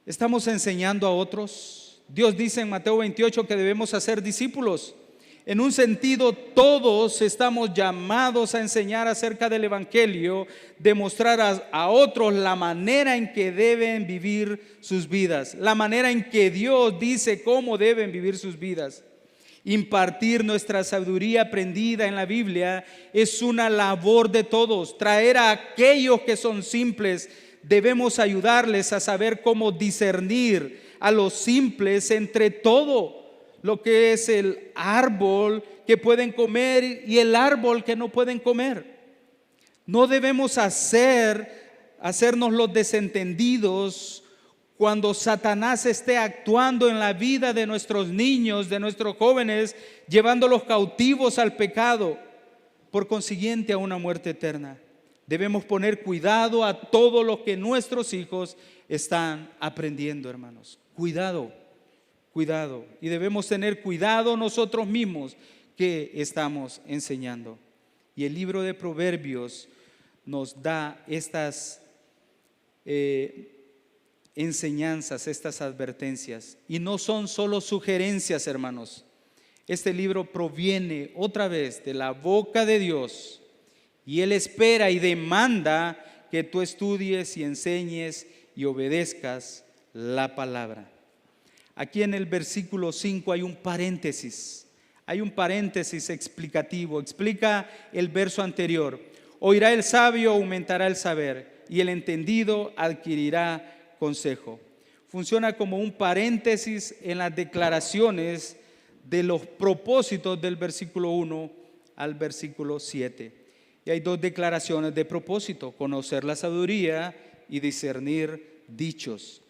estamos enseñando a otros. Dios dice en Mateo 28 que debemos hacer discípulos. En un sentido, todos estamos llamados a enseñar acerca del Evangelio, demostrar a otros la manera en que deben vivir sus vidas, la manera en que Dios dice cómo deben vivir sus vidas. Impartir nuestra sabiduría aprendida en la Biblia es una labor de todos. Traer a aquellos que son simples, debemos ayudarles a saber cómo discernir a los simples entre todo lo que es el árbol que pueden comer y el árbol que no pueden comer. No debemos hacernos los desentendidos cuando Satanás esté actuando en la vida de nuestros niños, de nuestros jóvenes, llevándolos cautivos al pecado, por consiguiente a una muerte eterna. Debemos poner cuidado a todo lo que nuestros hijos están aprendiendo, hermanos. Cuidado. Y debemos tener cuidado nosotros mismos que estamos enseñando. Y el libro de Proverbios nos da estas enseñanzas, estas advertencias. Y no son solo sugerencias, hermanos. Este libro proviene otra vez de la boca de Dios. Y Él espera y demanda que tú estudies y enseñes y obedezcas la palabra. Aquí en el versículo 5 hay un paréntesis explicativo, explica el verso anterior. Oirá el sabio, aumentará el saber, y el entendido adquirirá consejo. Funciona como un paréntesis en las declaraciones de los propósitos del versículo 1 al versículo 7. Y hay dos declaraciones de propósito: conocer la sabiduría y discernir dichos.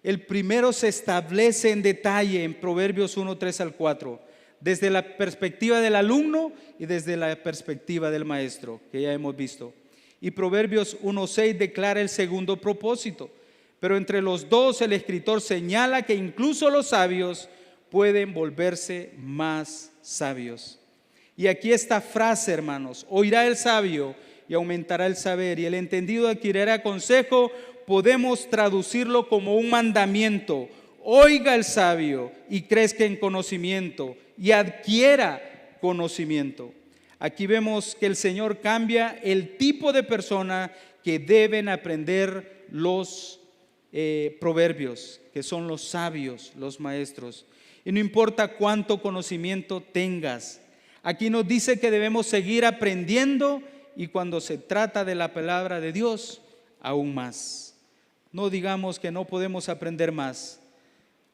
El primero se establece en detalle en Proverbios 1, 3 al 4, desde la perspectiva del alumno y desde la perspectiva del maestro, que ya hemos visto. Y Proverbios 1, 6 declara el segundo propósito. Pero entre los dos el escritor señala que incluso los sabios pueden volverse más sabios. Y aquí esta frase, hermanos: oirá el sabio y aumentará el saber, y el entendido adquirirá consejo. Podemos traducirlo como un mandamiento: oiga el sabio y crezca en conocimiento y adquiera conocimiento. Aquí vemos que el Señor cambia el tipo de persona que deben aprender los proverbios, que son los sabios, los maestros. Y no importa cuánto conocimiento tengas, aquí nos dice que debemos seguir aprendiendo, y cuando se trata de la palabra de Dios, aún más. No digamos que no podemos aprender más.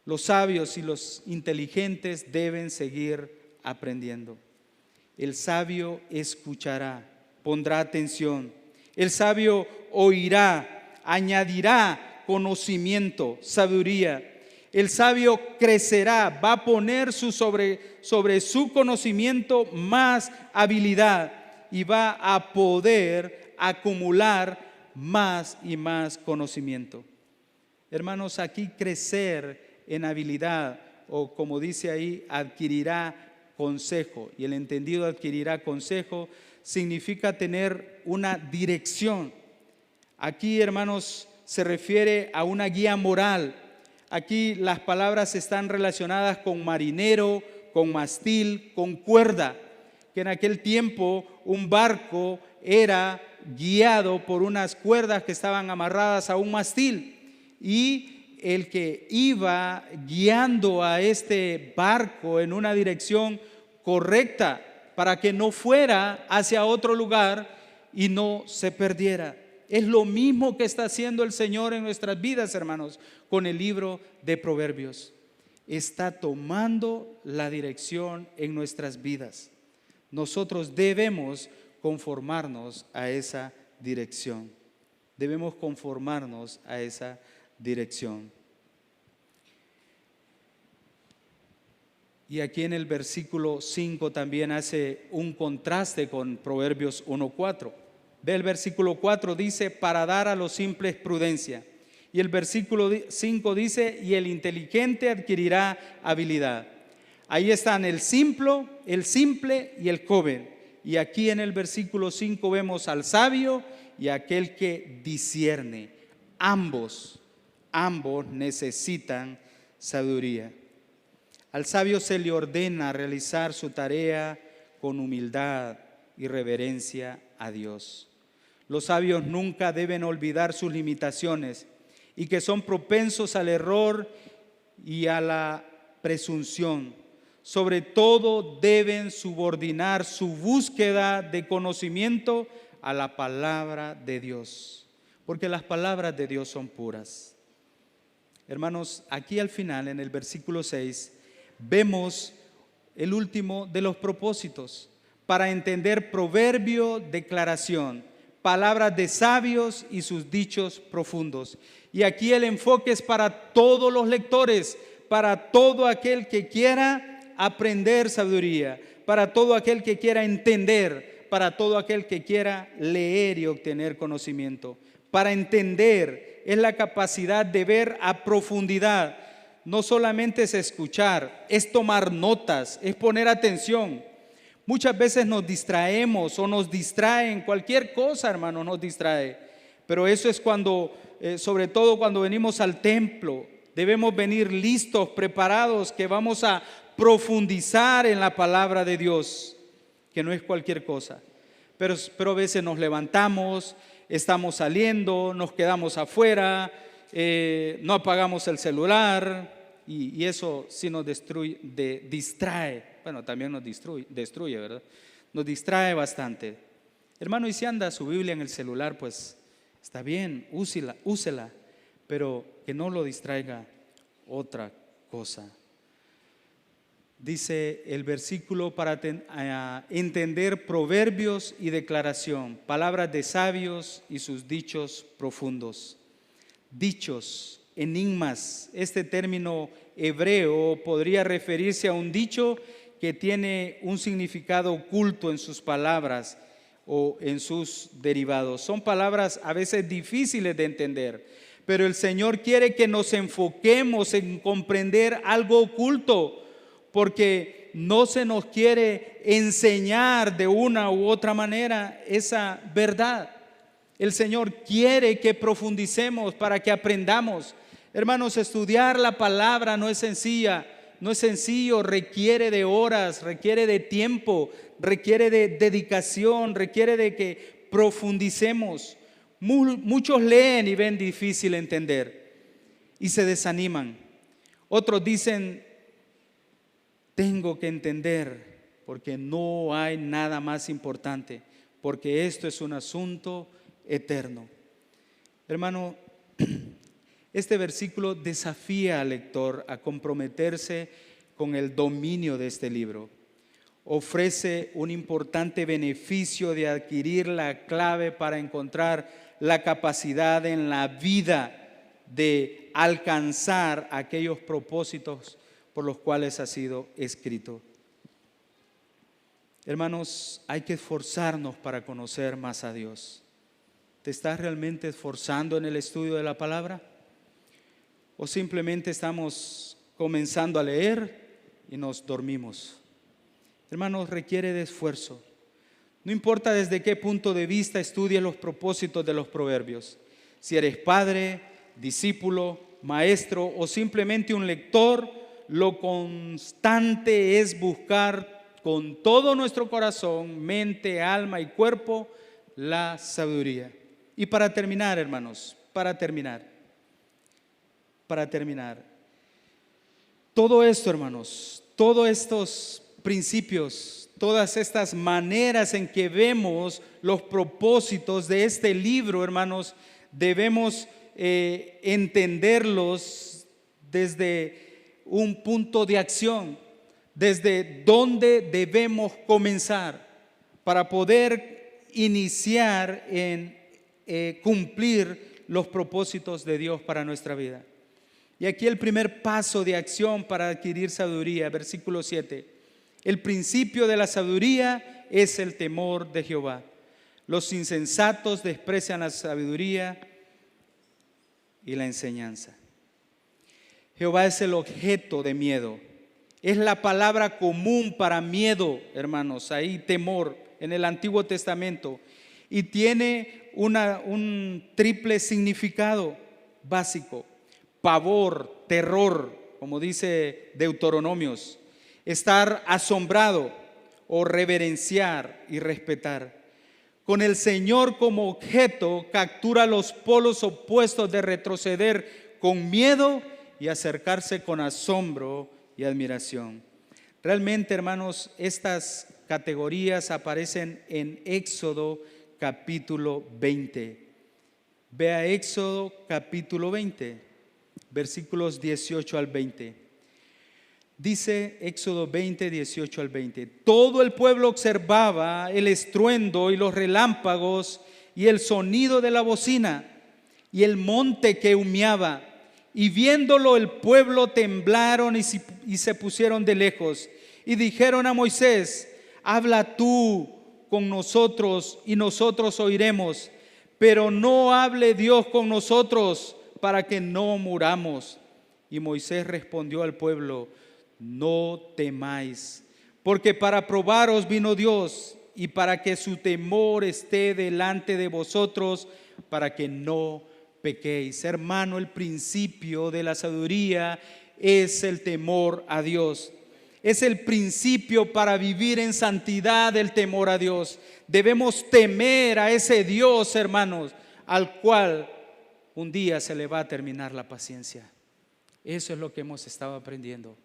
Los sabios y los inteligentes deben seguir aprendiendo. El sabio escuchará, pondrá atención. El sabio oirá, añadirá conocimiento, sabiduría. El sabio crecerá, va a poner sobre su conocimiento más habilidad, y va a poder acumular más y más conocimiento. Hermanos, aquí crecer en habilidad, o como dice ahí, adquirirá consejo, y el entendido adquirirá consejo, significa tener una dirección. Aquí, hermanos, se refiere a una guía moral. Aquí las palabras están relacionadas con marinero, con mastil, con cuerda, que en aquel tiempo un barco era guiado por unas cuerdas que estaban amarradas a un mastil, y el que iba guiando a este barco en una dirección correcta para que no fuera hacia otro lugar y no se perdiera. Es lo mismo que está haciendo el Señor en nuestras vidas, hermanos, con el libro de Proverbios. Está tomando la dirección en nuestras vidas. Nosotros debemos conformarnos a esa dirección. Debemos conformarnos a esa dirección. Y aquí en el versículo 5 también hace un contraste con Proverbios 1:4. Ve el versículo 4, dice: para dar a los simples prudencia. Y el versículo 5 dice: y el inteligente adquirirá habilidad. Ahí están el simple y el joven. Y aquí en el versículo 5 vemos al sabio y aquel que discierne. Ambos necesitan sabiduría. Al sabio se le ordena realizar su tarea con humildad y reverencia a Dios. Los sabios nunca deben olvidar sus limitaciones, y que son propensos al error y a la presunción. Sobre todo deben subordinar su búsqueda de conocimiento a la palabra de Dios, porque las palabras de Dios son puras. Hermanos, aquí al final, en el versículo 6, vemos el último de los propósitos: para entender proverbio, declaración, palabras de sabios y sus dichos profundos. Y aquí el enfoque es para todos los lectores, para todo aquel que quiera aprender sabiduría, para todo aquel que quiera entender, para todo aquel que quiera leer y obtener conocimiento. Para entender es la capacidad de ver a profundidad. No solamente es escuchar, es tomar notas, es poner atención. Muchas veces nos distraemos o nos distraen, cualquier cosa, hermano, nos distrae. Pero eso es cuando, sobre todo cuando venimos al templo, debemos venir listos, preparados, que vamos a profundizar en la palabra de Dios, que no es cualquier cosa. Pero a veces nos levantamos, estamos saliendo, nos quedamos afuera, no apagamos el celular, y eso sí nos distrae. Bueno, también nos destruye, ¿verdad? Nos distrae bastante. Hermano, y si anda su Biblia en el celular, pues está bien, úsela, pero que no lo distraiga otra cosa. Dice el versículo: para entender proverbios y declaración, palabras de sabios y sus dichos profundos. Dichos, enigmas. Este término hebreo podría referirse a un dicho que tiene un significado oculto en sus palabras o en sus derivados. Son palabras a veces difíciles de entender, pero el Señor quiere que nos enfoquemos en comprender algo oculto, porque no se nos quiere enseñar de una u otra manera esa verdad. El Señor quiere que profundicemos para que aprendamos. Hermanos, estudiar la palabra no es sencilla, no es sencillo, requiere de horas, requiere de tiempo, requiere de dedicación, requiere de que profundicemos. Muchos leen y ven difícil entender y se desaniman. Otros dicen, tengo que entender porque no hay nada más importante, porque esto es un asunto eterno. Hermano, este versículo desafía al lector a comprometerse con el dominio de este libro. Ofrece un importante beneficio de adquirir la clave para encontrar la capacidad en la vida de alcanzar aquellos propósitos por los cuales ha sido escrito. Hermanos, hay que esforzarnos para conocer más a Dios. ¿Te estás realmente esforzando en el estudio de la palabra? ¿O simplemente estamos comenzando a leer y nos dormimos? Hermanos, requiere de esfuerzo. No importa desde qué punto de vista estudies los propósitos de los proverbios. Si eres padre, discípulo, maestro o simplemente un lector, lo constante es buscar con todo nuestro corazón, mente, alma y cuerpo la sabiduría. Y para terminar, hermanos, para terminar, todo esto, hermanos, todos estos principios, todas estas maneras en que vemos los propósitos de este libro, hermanos, debemos entenderlos desde un punto de acción, desde dónde debemos comenzar para poder iniciar en cumplir los propósitos de Dios para nuestra vida. Y aquí el primer paso de acción para adquirir sabiduría, versículo 7. El principio de la sabiduría es el temor de Jehová. Los insensatos desprecian la sabiduría y la enseñanza. Jehová es el objeto de miedo. Es la palabra común para miedo, hermanos, ahí temor en el Antiguo Testamento. Y tiene un triple significado básico: pavor, terror, como dice Deuteronomios, estar asombrado o reverenciar y respetar. Con el Señor como objeto, captura los polos opuestos de retroceder con miedo y acercarse con asombro y admiración. Realmente, hermanos, estas categorías aparecen en Éxodo capítulo 20. Vea Éxodo capítulo 20, versículos 18 al 20. Dice Éxodo 20, 18 al 20. Todo el pueblo observaba el estruendo y los relámpagos y el sonido de la bocina y el monte que humeaba. Y viéndolo el pueblo temblaron y se pusieron de lejos. Y dijeron a Moisés: habla tú con nosotros y nosotros oiremos, pero no hable Dios con nosotros para que no muramos. Y Moisés respondió al pueblo: no temáis, porque para probaros vino Dios y para que su temor esté delante de vosotros, para que no pequéis. Hermano, el principio de la sabiduría es el temor a Dios. Es el principio para vivir en santidad, el temor a Dios. Debemos temer a ese Dios, hermanos, al cual un día se le va a terminar la paciencia. Eso es lo que hemos estado aprendiendo.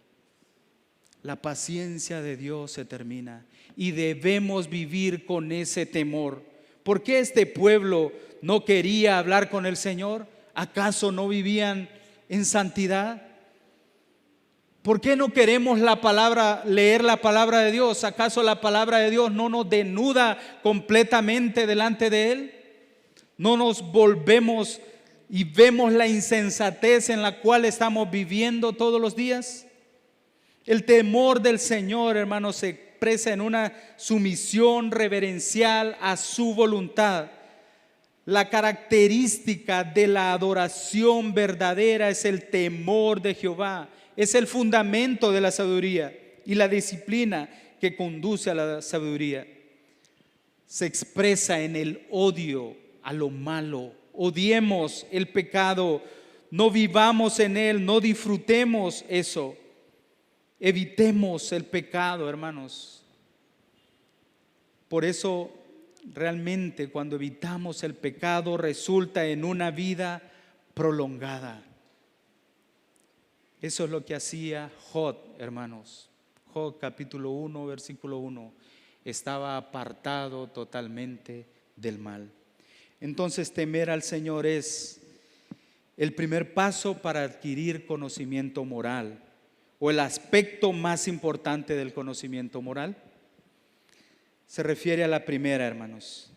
La paciencia de Dios se termina y debemos vivir con ese temor. ¿Por qué este pueblo no quería hablar con el Señor? ¿Acaso no vivían en santidad? ¿Por qué no queremos leer la palabra de Dios? ¿Acaso la palabra de Dios no nos desnuda completamente delante de Él? ¿No nos volvemos y vemos la insensatez en la cual estamos viviendo todos los días? El temor del Señor, hermanos, se expresa en una sumisión reverencial a su voluntad. La característica de la adoración verdadera es el temor de Jehová. Es el fundamento de la sabiduría y la disciplina que conduce a la sabiduría. Se expresa en el odio a lo malo. Odiemos el pecado, no vivamos en él, no disfrutemos eso. Evitemos el pecado, hermanos. Por eso realmente cuando evitamos el pecado resulta en una vida prolongada. Eso es lo que hacía Job, hermanos. Job capítulo 1, versículo 1. Estaba apartado totalmente del mal. Entonces temer al Señor es el primer paso para adquirir conocimiento moral, o el aspecto más importante del conocimiento moral. Se refiere a la primera, hermanos.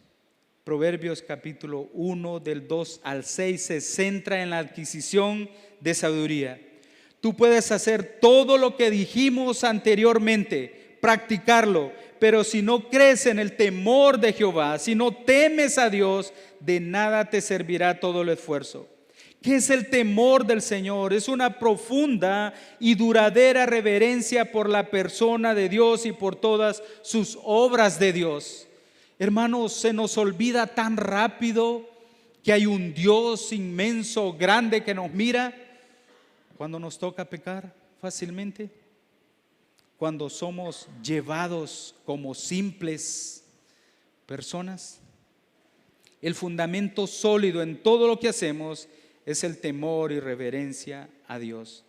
Proverbios capítulo 1 del 2 al 6 se centra en la adquisición de sabiduría. Tú puedes hacer todo lo que dijimos anteriormente, practicarlo, pero si no crees en el temor de Jehová, si no temes a Dios, de nada te servirá todo el esfuerzo. ¿Qué es el temor del Señor? Es una profunda y duradera reverencia por la persona de Dios y por todas sus obras de Dios. Hermanos, se nos olvida tan rápido que hay un Dios inmenso, grande, que nos mira cuando nos toca pecar fácilmente, cuando somos llevados como simples personas. El fundamento sólido en todo lo que hacemos es el temor y reverencia a Dios.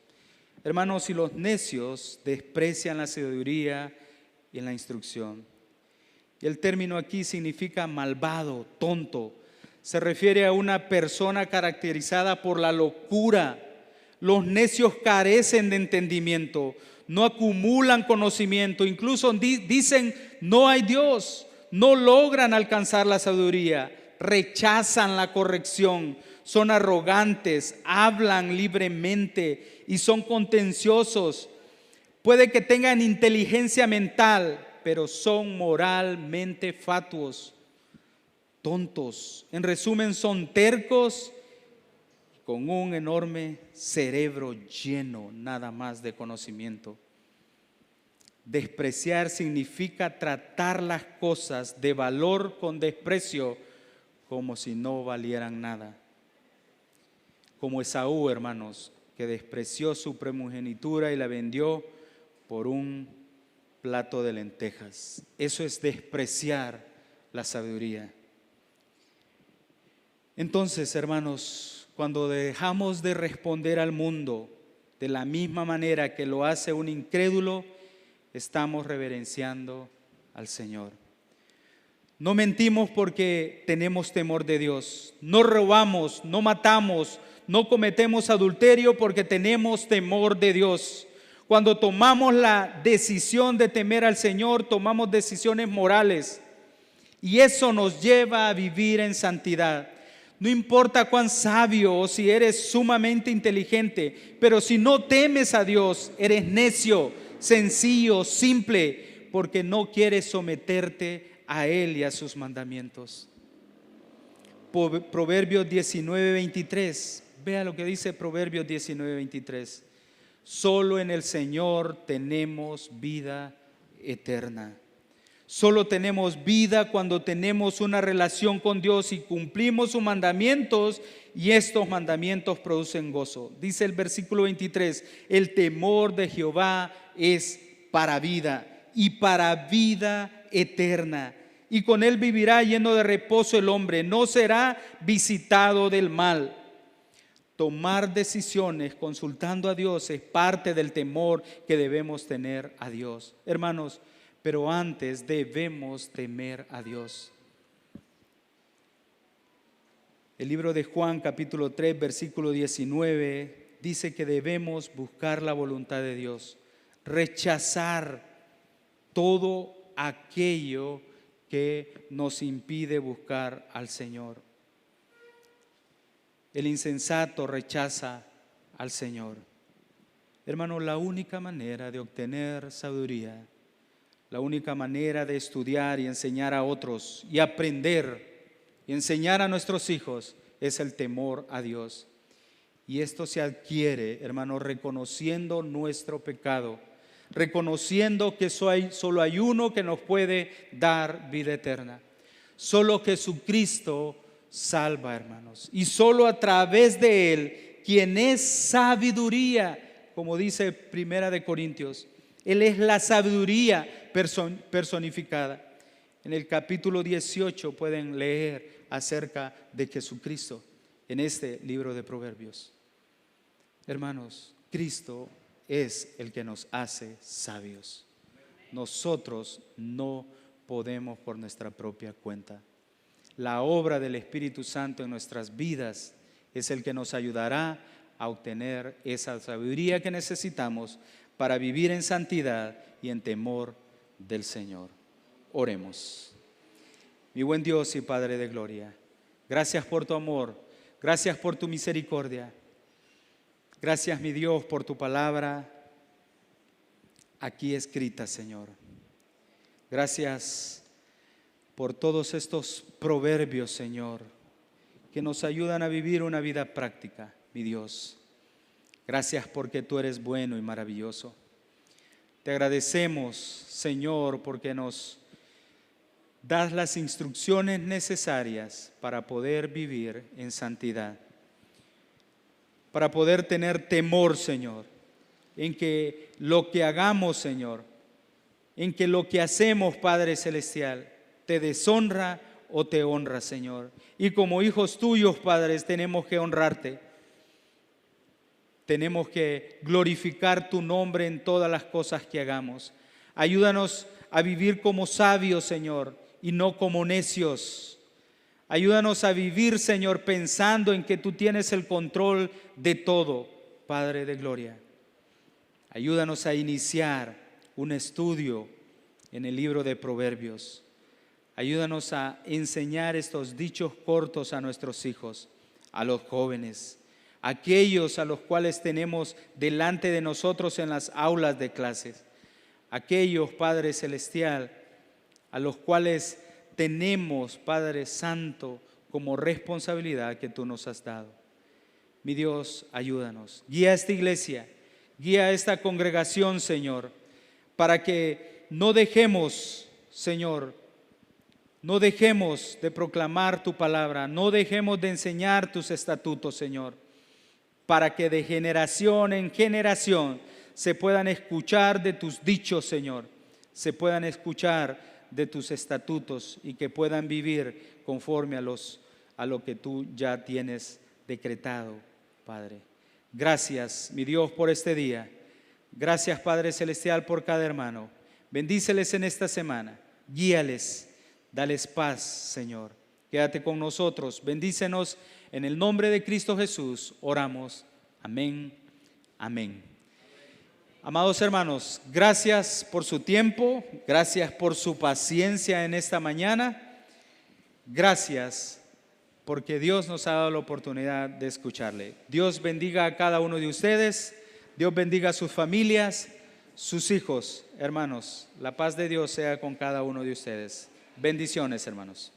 Hermanos, si los necios desprecian la sabiduría y la instrucción. Y el término aquí significa malvado, tonto. Se refiere a una persona caracterizada por la locura. Los necios carecen de entendimiento, no acumulan conocimiento, incluso dicen no hay Dios, no logran alcanzar la sabiduría, rechazan la corrección. Son arrogantes, hablan libremente y son contenciosos. Puede que tengan inteligencia mental, pero son moralmente fatuos, tontos. En resumen, son tercos, con un enorme cerebro lleno nada más de conocimiento. Despreciar significa tratar las cosas de valor con desprecio, como si no valieran nada. Como Esaú, hermanos, que despreció su primogenitura y la vendió por un plato de lentejas. Eso es despreciar la sabiduría. Entonces, hermanos, cuando dejamos de responder al mundo de la misma manera que lo hace un incrédulo, estamos reverenciando al Señor. No mentimos porque tenemos temor de Dios. No robamos, no matamos, no cometemos adulterio porque tenemos temor de Dios. Cuando tomamos la decisión de temer al Señor, tomamos decisiones morales y eso nos lleva a vivir en santidad. No importa cuán sabio o si eres sumamente inteligente, pero si no temes a Dios, eres necio, sencillo, simple, porque no quieres someterte a Él y a sus mandamientos. Proverbios 19:23. Vea lo que dice Proverbios 19:23. Solo en el Señor tenemos vida eterna. Solo tenemos vida cuando tenemos una relación con Dios y cumplimos sus mandamientos, y estos mandamientos producen gozo. Dice el versículo 23, el temor de Jehová es para vida y para vida eterna. Y con él vivirá lleno de reposo el hombre, no será visitado del mal. Tomar decisiones consultando a Dios es parte del temor que debemos tener a Dios. Hermanos, pero antes debemos temer a Dios. El libro de Juan capítulo 3 versículo 19 dice que debemos buscar la voluntad de Dios, rechazar todo aquello que nos impide buscar al Señor. El insensato rechaza al Señor. Hermano, la única manera de obtener sabiduría, la única manera de estudiar y enseñar a otros y aprender y enseñar a nuestros hijos es el temor a Dios. Y esto se adquiere, hermano, reconociendo nuestro pecado, reconociendo que solo hay uno que nos puede dar vida eterna. Solo Jesucristo salva, hermanos. Y solo a través de Él, quien es sabiduría, como dice Primera de Corintios, Él es la sabiduría personificada. En el capítulo 18 pueden leer acerca de Jesucristo en este libro de Proverbios. Hermanos, Cristo es el que nos hace sabios. Nosotros no podemos por nuestra propia cuenta. La obra del Espíritu Santo en nuestras vidas es el que nos ayudará a obtener esa sabiduría que necesitamos para vivir en santidad y en temor del Señor. Oremos. Mi buen Dios y Padre de gloria, gracias por tu amor, gracias por tu misericordia. Gracias, mi Dios, por tu palabra aquí escrita, Señor. Gracias por todos estos proverbios, Señor, que nos ayudan a vivir una vida práctica, mi Dios. Gracias porque tú eres bueno y maravilloso. Te agradecemos, Señor, porque nos das las instrucciones necesarias para poder vivir en santidad, para poder tener temor, Señor, en que lo que hagamos, Señor, en que lo que hacemos, Padre Celestial, te deshonra o te honra, Señor. Y como hijos tuyos, Padres, tenemos que honrarte. Tenemos que glorificar tu nombre en todas las cosas que hagamos. Ayúdanos a vivir como sabios, Señor, y no como necios. Ayúdanos a vivir, Señor, pensando en que tú tienes el control de todo, Padre de gloria. Ayúdanos a iniciar un estudio en el libro de Proverbios. Ayúdanos a enseñar estos dichos cortos a nuestros hijos, a los jóvenes, aquellos a los cuales tenemos delante de nosotros en las aulas de clases, aquellos, Padre Celestial, a los cuales tenemos, Padre Santo, como responsabilidad que tú nos has dado. Mi Dios, ayúdanos. Guía a esta iglesia, guía a esta congregación, Señor, para que no dejemos, Señor, no dejemos de proclamar tu palabra, no dejemos de enseñar tus estatutos, Señor, para que de generación en generación se puedan escuchar de tus dichos, Señor, se puedan escuchar de tus estatutos y que puedan vivir conforme a lo que tú ya tienes decretado, Padre. Gracias, mi Dios, por este día. Gracias, Padre Celestial, por cada hermano. Bendíceles en esta semana, guíales, dales paz, Señor. Quédate con nosotros, bendícenos. En el nombre de Cristo Jesús oramos. Amén, amén. Amados hermanos, gracias por su tiempo, gracias por su paciencia en esta mañana. Gracias porque Dios nos ha dado la oportunidad de escucharle. Dios bendiga a cada uno de ustedes, Dios bendiga a sus familias, sus hijos, hermanos. La paz de Dios sea con cada uno de ustedes. Bendiciones, hermanos.